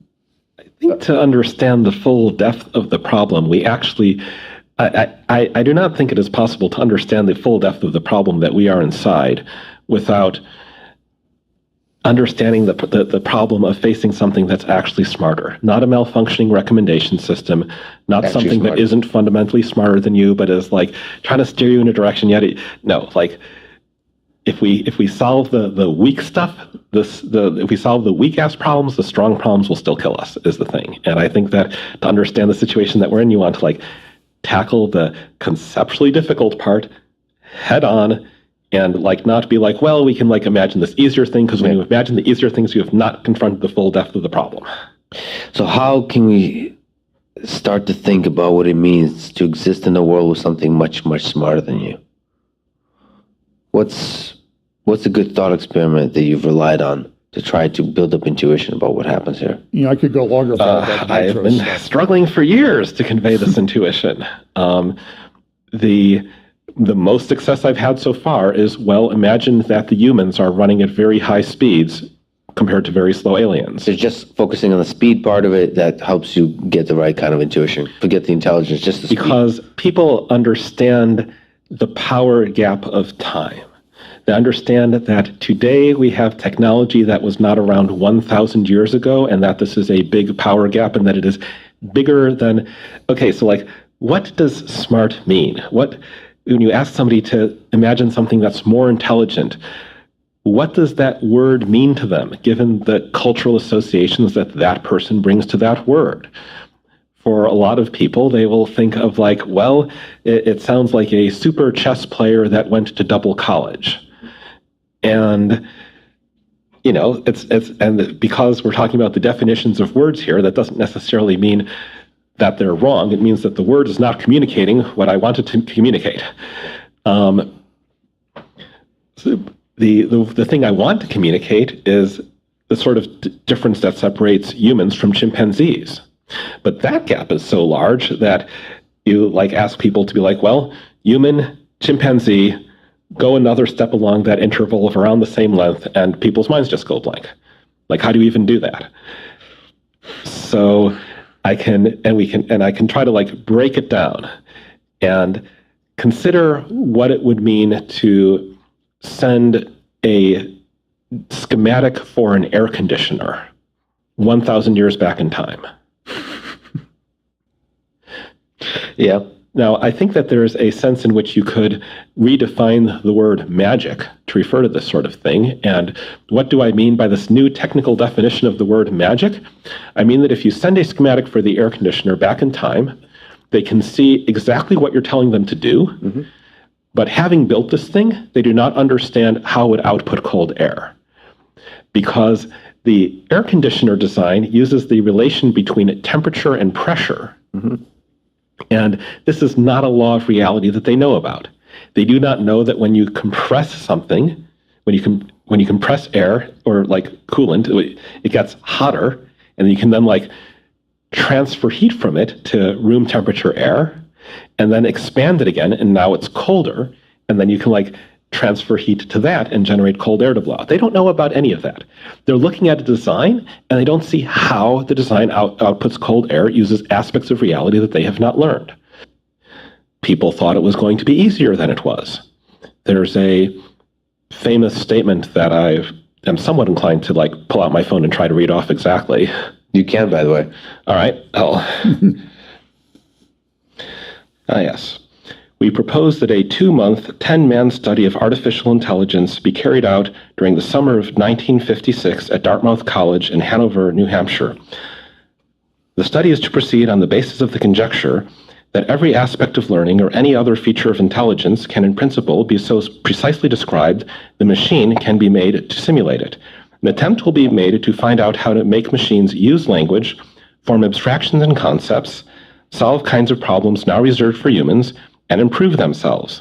I think to understand the full depth of the problem, we actually, I do not think it is possible to understand the full depth of the problem that we are inside without understanding the problem of facing something that's actually smarter, not a malfunctioning recommendation system, not actually something smarter. That isn't fundamentally smarter than you, but is like trying to steer you in a direction. Yet, no, like if we solve the weak stuff, if we solve the weak ass problems, the strong problems will still kill us. Is the thing, and I think that to understand the situation that we're in, you want to like tackle the conceptually difficult part head on. And like not be like, well, we can like imagine this easier thing, because when you imagine the easier things, you have not confronted the full depth of the problem. So how can we start to think about what it means to exist in a world with something much, much smarter than you? What's a good thought experiment that you've relied on to try to build up intuition about what happens here? You know, I could go longer. I have been struggling for years to convey this intuition. The most success I've had so far is, well, imagine that the humans are running at very high speeds compared to very slow aliens. So just focusing on the speed part of it, that helps you get the right kind of intuition. Forget the intelligence, just the speed. Because people understand the power gap of time. They understand that today we have technology that was not around 1,000 years ago, and that this is a big power gap, and that it is bigger than... Okay, so like, what does smart mean? When you ask somebody to imagine something that's more intelligent, what does that word mean to them, given the cultural associations that that person brings to that word? For a lot of people, they will think of like, well, it sounds like a super chess player that went to double college. And, you know, and because we're talking about the definitions of words here, that doesn't necessarily mean that they're wrong. It means that the word is not communicating what I wanted to communicate. So the thing I want to communicate is the sort of difference that separates humans from chimpanzees. But that gap is so large that you like ask people to be like, well, human, chimpanzee, go another step along that interval of around the same length, and people's minds just go blank. Like, how do you even do that? So I can try to like break it down and consider what it would mean to send a schematic for an air conditioner 1,000 years back in time. Yeah. Now, I think that there is a sense in which you could redefine the word magic to refer to this sort of thing. And what do I mean by this new technical definition of the word magic? I mean that if you send a schematic for the air conditioner back in time, they can see exactly what you're telling them to do. Mm-hmm. But having built this thing, they do not understand how it would output cold air. Because the air conditioner design uses the relation between temperature and pressure. Mm-hmm. And this is not a law of reality that they know about. They do not know that when you compress something, when you compress air or like coolant, it gets hotter, and you can then like transfer heat from it to room temperature air, and then expand it again, and now it's colder, and then you can like transfer heat to that and generate cold air to blow out. They don't know about any of that. They're looking at a design, and they don't see how the design outputs cold air, uses aspects of reality that they have not learned. People thought it was going to be easier than it was. There's a famous statement that I am somewhat inclined to like pull out my phone and try to read off exactly. You can, by the way. All right. Yes. We propose that a 2-month, 10-man study of artificial intelligence be carried out during the summer of 1956 at Dartmouth College in Hanover, New Hampshire. The study is to proceed on the basis of the conjecture that every aspect of learning or any other feature of intelligence can in principle be so precisely described the machine can be made to simulate it. An attempt will be made to find out how to make machines use language, form abstractions and concepts, solve kinds of problems now reserved for humans, and improve themselves.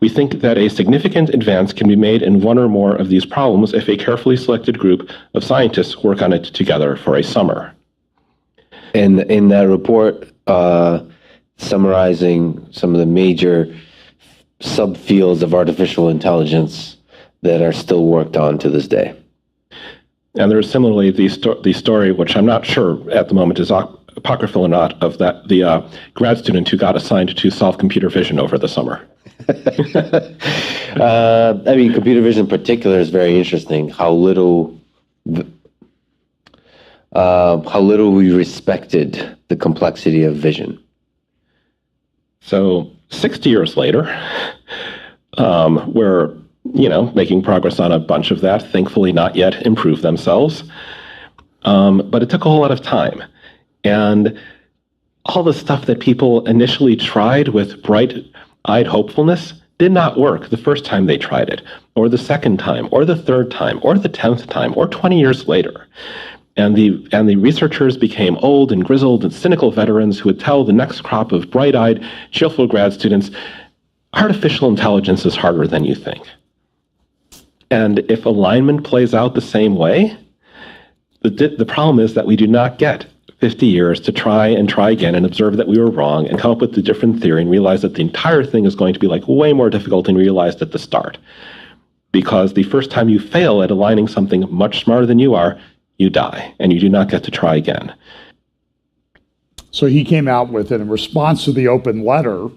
We think that a significant advance can be made in one or more of these problems if a carefully selected group of scientists work on it together for a summer. And in that report, summarizing some of the major subfields of artificial intelligence that are still worked on to this day. And there's similarly the story, which I'm not sure at the moment is apocryphal or not, of that the grad student who got assigned to solve computer vision over the summer. I mean, computer vision in particular is very interesting. How little we respected the complexity of vision. So 60 years later, we're making progress on a bunch of that. Thankfully, not yet improved themselves, but it took a whole lot of time, and all the stuff that people initially tried with bright-eyed hopefulness did not work the first time they tried it, or the second time, or the third time, or the 10th time, or 20 years later. And the researchers became old and grizzled and cynical veterans who would tell the next crop of bright-eyed, cheerful grad students, artificial intelligence is harder than you think. And if alignment plays out the same way, the problem is that we do not get 50 years to try again and observe that we were wrong and come up with a different theory and realize that the entire thing is going to be way more difficult than realized at the start. Because the first time you fail at aligning something much smarter than you are, you die, and you do not get to try again. So he came out with it in response to the open letter.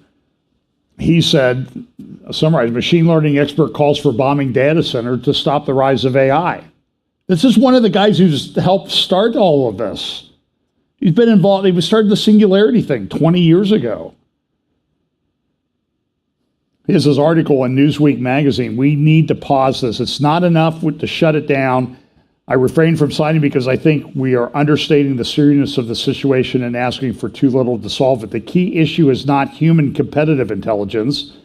He said, summarize, machine learning expert calls for bombing data center to stop the rise of AI. This is one of the guys who's helped start all of this. He's been involved, he started the singularity thing 20 years ago. Here's his article in Newsweek magazine. We need to pause this. It's not enough to shut it down. I refrain from citing because I think we are understating the seriousness of the situation and asking for too little to solve it. The key issue is not human competitive intelligence,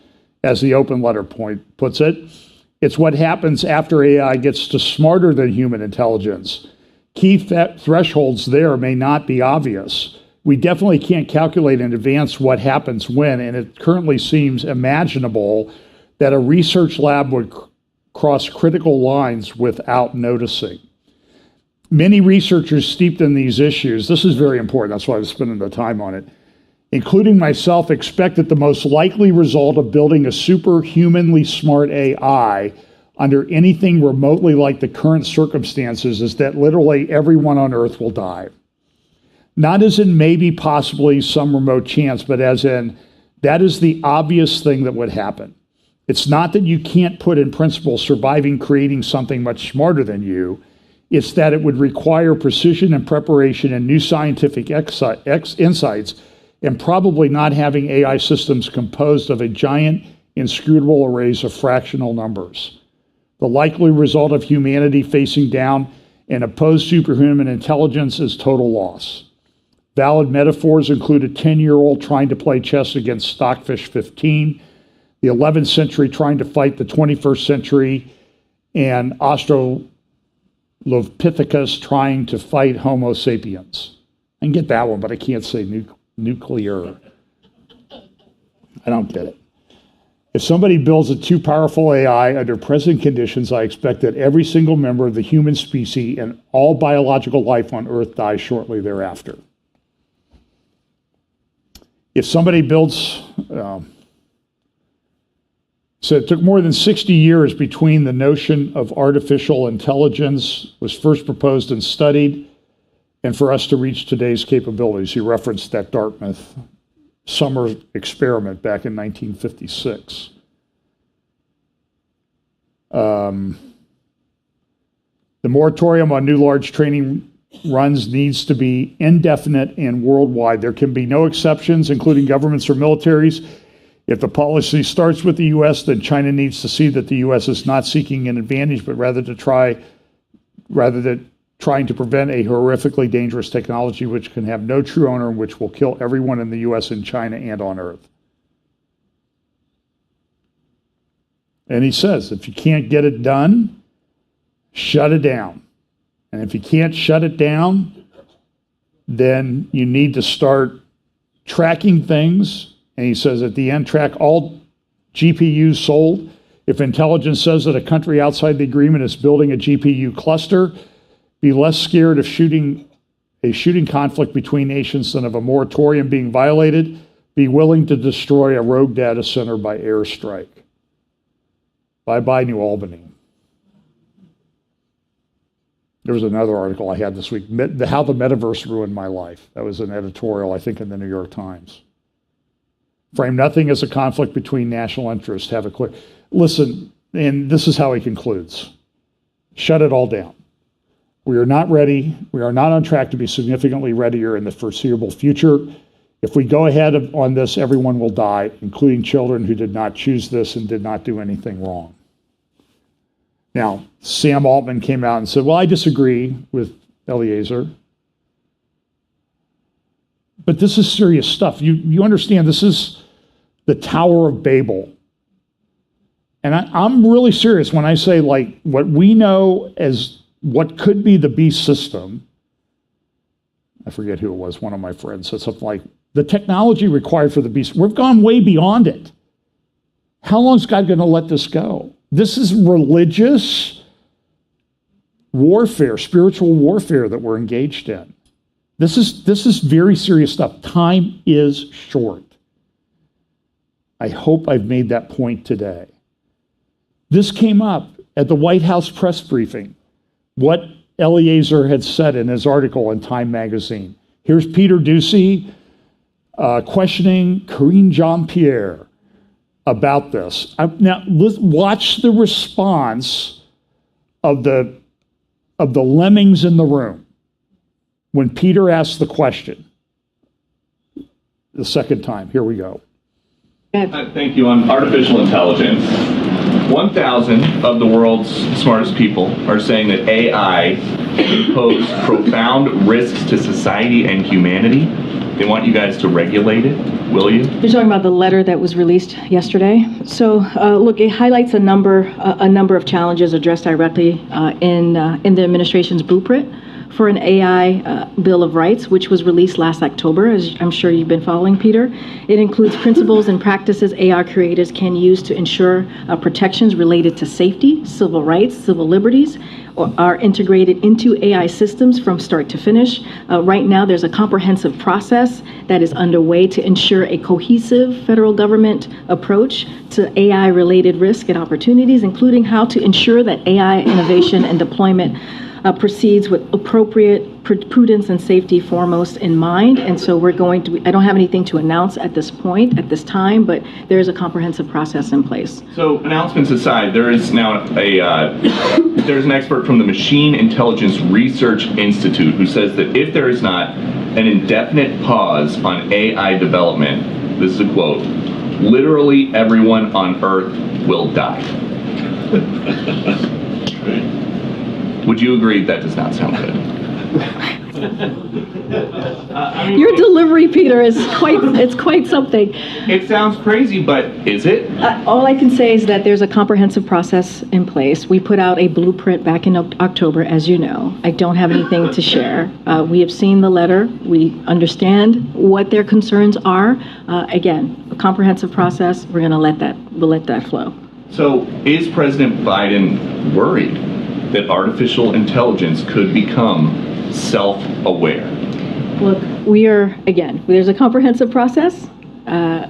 as the open letter puts it. It's what happens after AI gets to smarter than human intelligence. Key thresholds there may not be obvious. We definitely can't calculate in advance what happens when, and it currently seems imaginable that a research lab would cross critical lines without noticing. Many researchers steeped in these issues, this is very important, that's why I'm spending the time on it, including myself, expect that the most likely result of building a superhumanly smart AI under anything remotely like the current circumstances is that literally everyone on Earth will die. Not as in maybe possibly some remote chance, but as in that is the obvious thing that would happen. It's not that you can't put in principle surviving creating something much smarter than you. It's that it would require precision and preparation and new scientific insights, and probably not having AI systems composed of a giant inscrutable arrays of fractional numbers. The likely result of humanity facing down an opposed superhuman intelligence is total loss. Valid metaphors include a 10-year-old trying to play chess against Stockfish 15, the 11th century trying to fight the 21st century, and Australopithecus trying to fight Homo sapiens. I can get that one, but I can't say nuclear. I don't get it. If somebody builds a too powerful AI under present conditions, I expect that every single member of the human species and all biological life on Earth dies shortly thereafter. If somebody builds, so it took more than 60 years between the notion of artificial intelligence was first proposed and studied, and for us to reach today's capabilities. He referenced that Dartmouth summer experiment back in 1956. The moratorium on new large training runs needs to be indefinite and worldwide. There can be no exceptions, including governments or militaries. If the policy starts with the U.S., then China needs to see that the U.S. is not seeking an advantage, but rather to try trying to prevent a horrifically dangerous technology which can have no true owner and which will kill everyone in the US and China and on Earth. And he says, if you can't get it done, shut it down. And if you can't shut it down, then you need to start tracking things. And he says at the end, track all GPUs sold. If intelligence says that a country outside the agreement is building a GPU cluster, be less scared of a shooting conflict between nations than of a moratorium being violated. Be willing to destroy a rogue data center by airstrike. Bye-bye, New Albany. There was another article I had this week, How the Metaverse Ruined My Life. That was an editorial, I think, in the New York Times. Frame nothing as a conflict between national interests. Have a clear... Listen, and this is how he concludes. Shut it all down. We are not ready. We are not on track to be significantly readier in the foreseeable future. If we go ahead on this, everyone will die, including children who did not choose this and did not do anything wrong. Now, Sam Altman came out and said, well, I disagree with Eliezer. But this is serious stuff. You understand this is the Tower of Babel. And I'm really serious when I say, like, what we know as what could be the beast system, I forget who it was, one of my friends said something like, the technology required for the beast, we've gone way beyond it. How long is God going to let this go? This is religious warfare, spiritual warfare that we're engaged in. This is very serious stuff. Time is short. I hope I've made that point today. This came up at the White House press briefing, what Eliezer had said in his article in Time magazine. Here's Peter Doocy questioning Karine Jean-Pierre about this. Now, watch the response of the lemmings in the room when Peter asked the question the second time. Here we go. Thank you. On artificial intelligence, 1,000 of the world's smartest people are saying that AI can pose profound risks to society and humanity. They want you guys to regulate it. Will you? You're talking about the letter that was released yesterday. So, look, it highlights a number of challenges addressed directly in the administration's blueprint for an AI Bill of Rights, which was released last October, as I'm sure you've been following, Peter. It includes principles and practices AI creators can use to ensure protections related to safety, civil rights, civil liberties, are integrated into AI systems from start to finish. Right now, there's a comprehensive process that is underway to ensure a cohesive federal government approach to AI-related risk and opportunities, including how to ensure that AI innovation and deployment proceeds with appropriate prudence and safety foremost in mind. And so we're going to, I don't have anything to announce at this point, at this time, but there is a comprehensive process in place. So announcements aside, there is now there's an expert from the Machine Intelligence Research Institute who says that if there is not an indefinite pause on AI development, this is a quote, literally everyone on Earth will die. Would you agree that does not sound good? Your delivery, Peter, is quite something. It sounds crazy, but is it? All I can say is that there's a comprehensive process in place. We put out a blueprint back in October, as you know. I don't have anything to share. We have seen the letter. We understand what their concerns are. Again, a comprehensive process. We'll let that flow. So is President Biden worried that artificial intelligence could become self-aware? Look, there's a comprehensive process.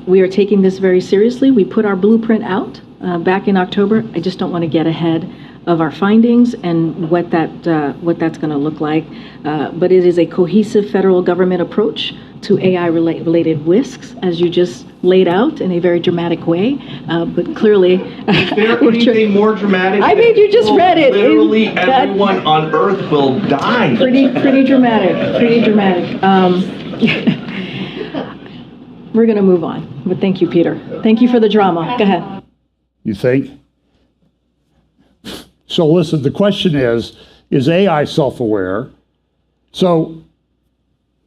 We are taking this very seriously. We put our blueprint out back in October. I just don't want to get ahead of our findings and what that's going to look like. But it is a cohesive federal government approach to AI-related risks, as you just laid out in a very dramatic way. But clearly, is there anything more dramatic? I mean, you just read it. Literally, everyone on Earth will die. Pretty dramatic. Pretty dramatic. We're going to move on. But thank you, Peter. Thank you for the drama. Go ahead. You think? So listen, the question is, Is AI self-aware? So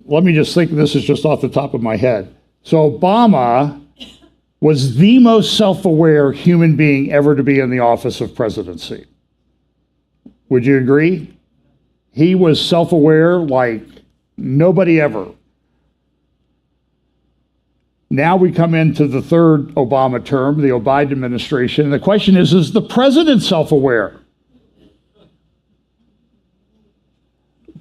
let me just think, this is just off the top of my head. So Obama was the most self-aware human being ever to be in the office of presidency. Would you agree? He was self-aware like nobody ever. Now we come into the third Obama term, the Biden administration, and the question is the president self-aware?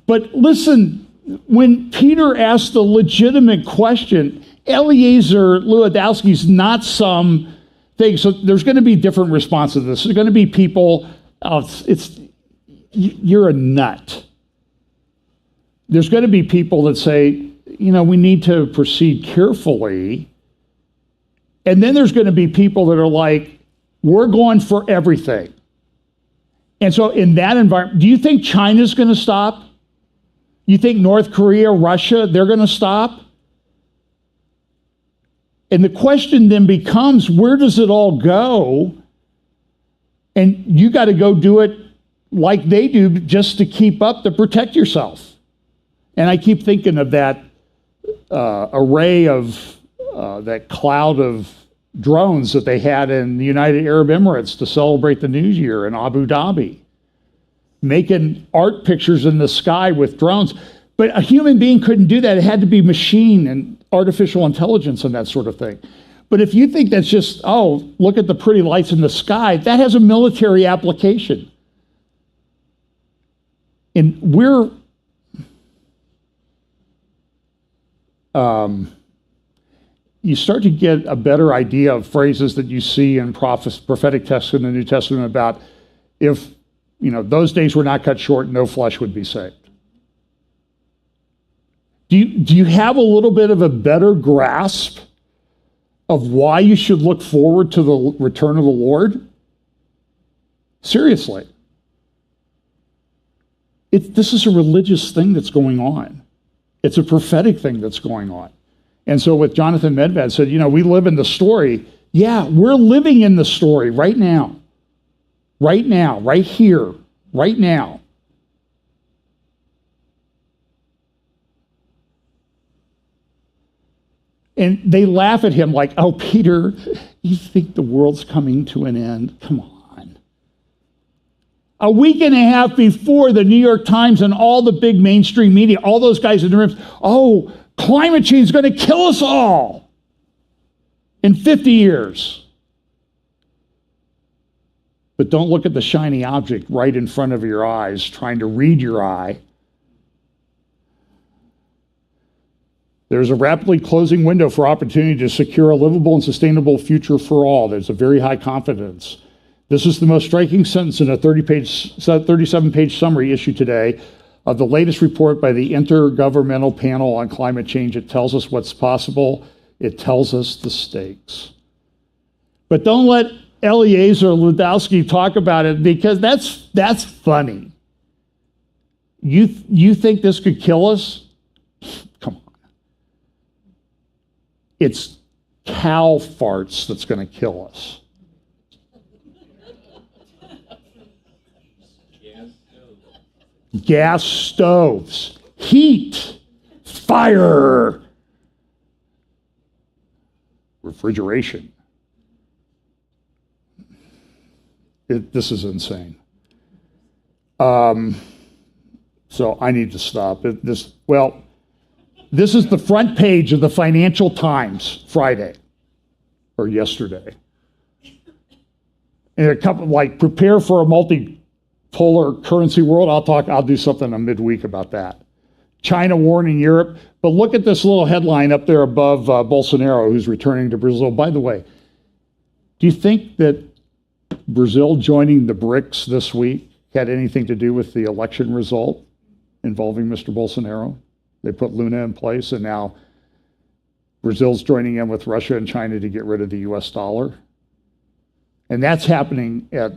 But listen, when Peter asked the legitimate question, Eliezer Lewandowski's not some thing. So there's going to be different responses to this. There's going to be people, you're a nut. There's going to be people that say, we need to proceed carefully. And then there's going to be people that are like, we're going for everything. And so in that environment, do you think China's going to stop? You think North Korea, Russia, they're going to stop? And the question then becomes, where does it all go? And you got to go do it like they do just to keep up, to protect yourself. And I keep thinking of that array of, that cloud of drones that they had in the United Arab Emirates to celebrate the New Year in Abu Dhabi, making art pictures in the sky with drones. But a human being couldn't do that. It had to be machine and artificial intelligence and that sort of thing. But if you think that's just, look at the pretty lights in the sky, that has a military application. And we're, you start to get a better idea of phrases that you see in prophetic texts in the New Testament about if, those days were not cut short, no flesh would be saved. Do you have a little bit of a better grasp of why you should look forward to the return of the Lord? Seriously. This is a religious thing that's going on. It's a prophetic thing that's going on. And so what Jonathan Medved said, we live in the story. Yeah, we're living in the story right now. Right now, right here, right now. And they laugh at him like, Peter, you think the world's coming to an end? Come on. A week and a half before, the New York Times and all the big mainstream media, all those guys in the rooms, climate change is going to kill us all in 50 years. But don't look at the shiny object right in front of your eyes, trying to read your eye. There's a rapidly closing window for opportunity to secure a livable and sustainable future for all. There's a very high confidence. This is the most striking sentence in a 37-page summary issued today of the latest report by the Intergovernmental Panel on Climate Change. It tells us what's possible. It tells us the stakes. But don't let Eliezer Lewandowski talk about it, because that's funny. You think this could kill us? Come on. It's cow farts that's going to kill us. Gas stoves, heat, fire, refrigeration. This is insane. So I need to stop. This is the front page of the Financial Times Friday or yesterday. And a couple prepare for a multipolar currency world. I'll do something on midweek about that. China warning Europe. But look at this little headline up there above Bolsonaro, who's returning to Brazil. By the way, do you think that Brazil joining the BRICS this week had anything to do with the election result involving Mr. Bolsonaro? They put Luna in place, and now Brazil's joining in with Russia and China to get rid of the US dollar. And that's happening at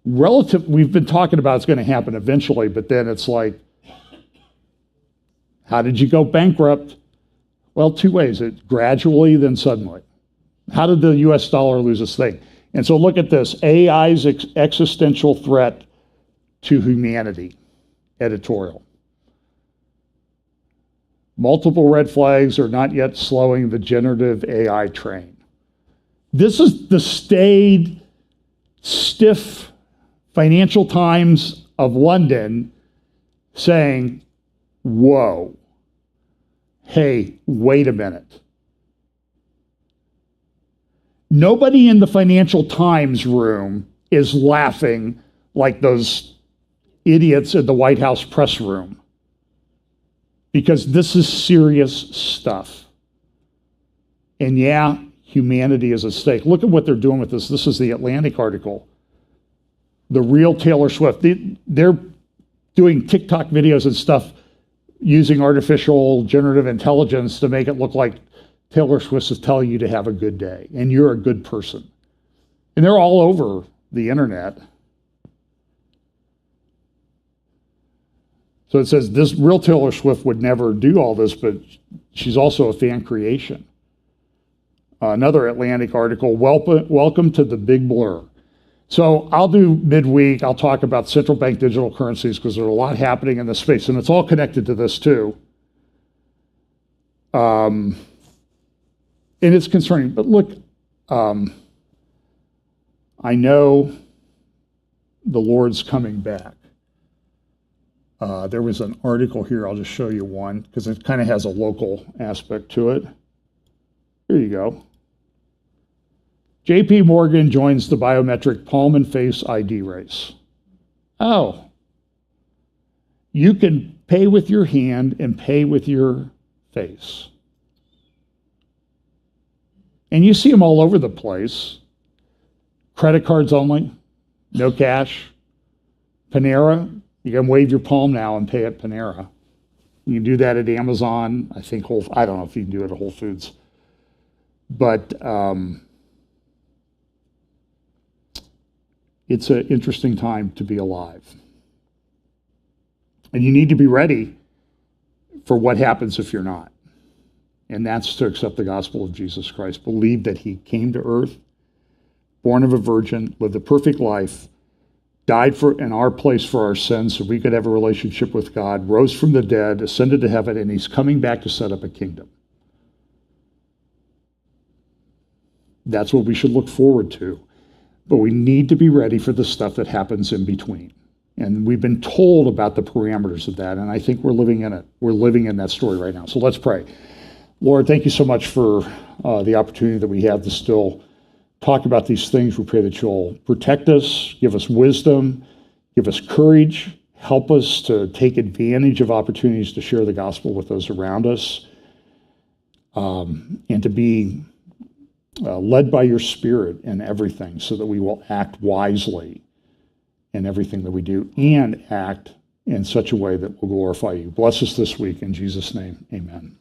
we've been talking about it's going to happen eventually, but then it's like, how did you go bankrupt? Well, two ways. It gradually, then suddenly. How did the US dollar lose its thing? And so look at this, AI's existential threat to humanity. editorial. Multiple red flags are not yet slowing the generative AI train. This is the staid, stiff Financial Times of London saying, whoa, hey, wait a minute. Nobody in the Financial Times room is laughing like those idiots in the White House press room, because this is serious stuff. And yeah, humanity is at stake. Look at what they're doing with this. This is the Atlantic article. The real Taylor Swift. They're doing TikTok videos and stuff using artificial generative intelligence to make it look like Taylor Swift is telling you to have a good day and you're a good person. And they're all over the internet. So it says this real Taylor Swift would never do all this, but she's also a fan creation. Another Atlantic article, welcome to the big blur. So I'll do midweek, I'll talk about central bank digital currencies because there's a lot happening in this space, and it's all connected to this too. And it's concerning, but look, I know the Lord's coming back. There was an article here, I'll just show you one, because it kind of has a local aspect to it. Here you go. JP Morgan joins the biometric palm and face ID race. Oh. You can pay with your hand and pay with your face. And you see them all over the place. Credit cards only, no cash. Panera, you can wave your palm now and pay at Panera. You can do that at Amazon. I think I don't know if you can do it at Whole Foods. But it's an interesting time to be alive. And you need to be ready for what happens if you're not. And that's to accept the gospel of Jesus Christ. Believe that he came to earth, born of a virgin, lived a perfect life, died in our place for our sins so we could have a relationship with God, rose from the dead, ascended to heaven, and he's coming back to set up a kingdom. That's what we should look forward to. But we need to be ready for the stuff that happens in between. And we've been told about the parameters of that, and I think we're living in it. We're living in that story right now. So let's pray. Lord, thank you so much for the opportunity that we have to still talk about these things. We pray that you'll protect us, give us wisdom, give us courage, help us to take advantage of opportunities to share the gospel with those around us, and to be led by your Spirit in everything so that we will act wisely in everything that we do and act in such a way that will glorify you. Bless us this week. In Jesus' name, amen.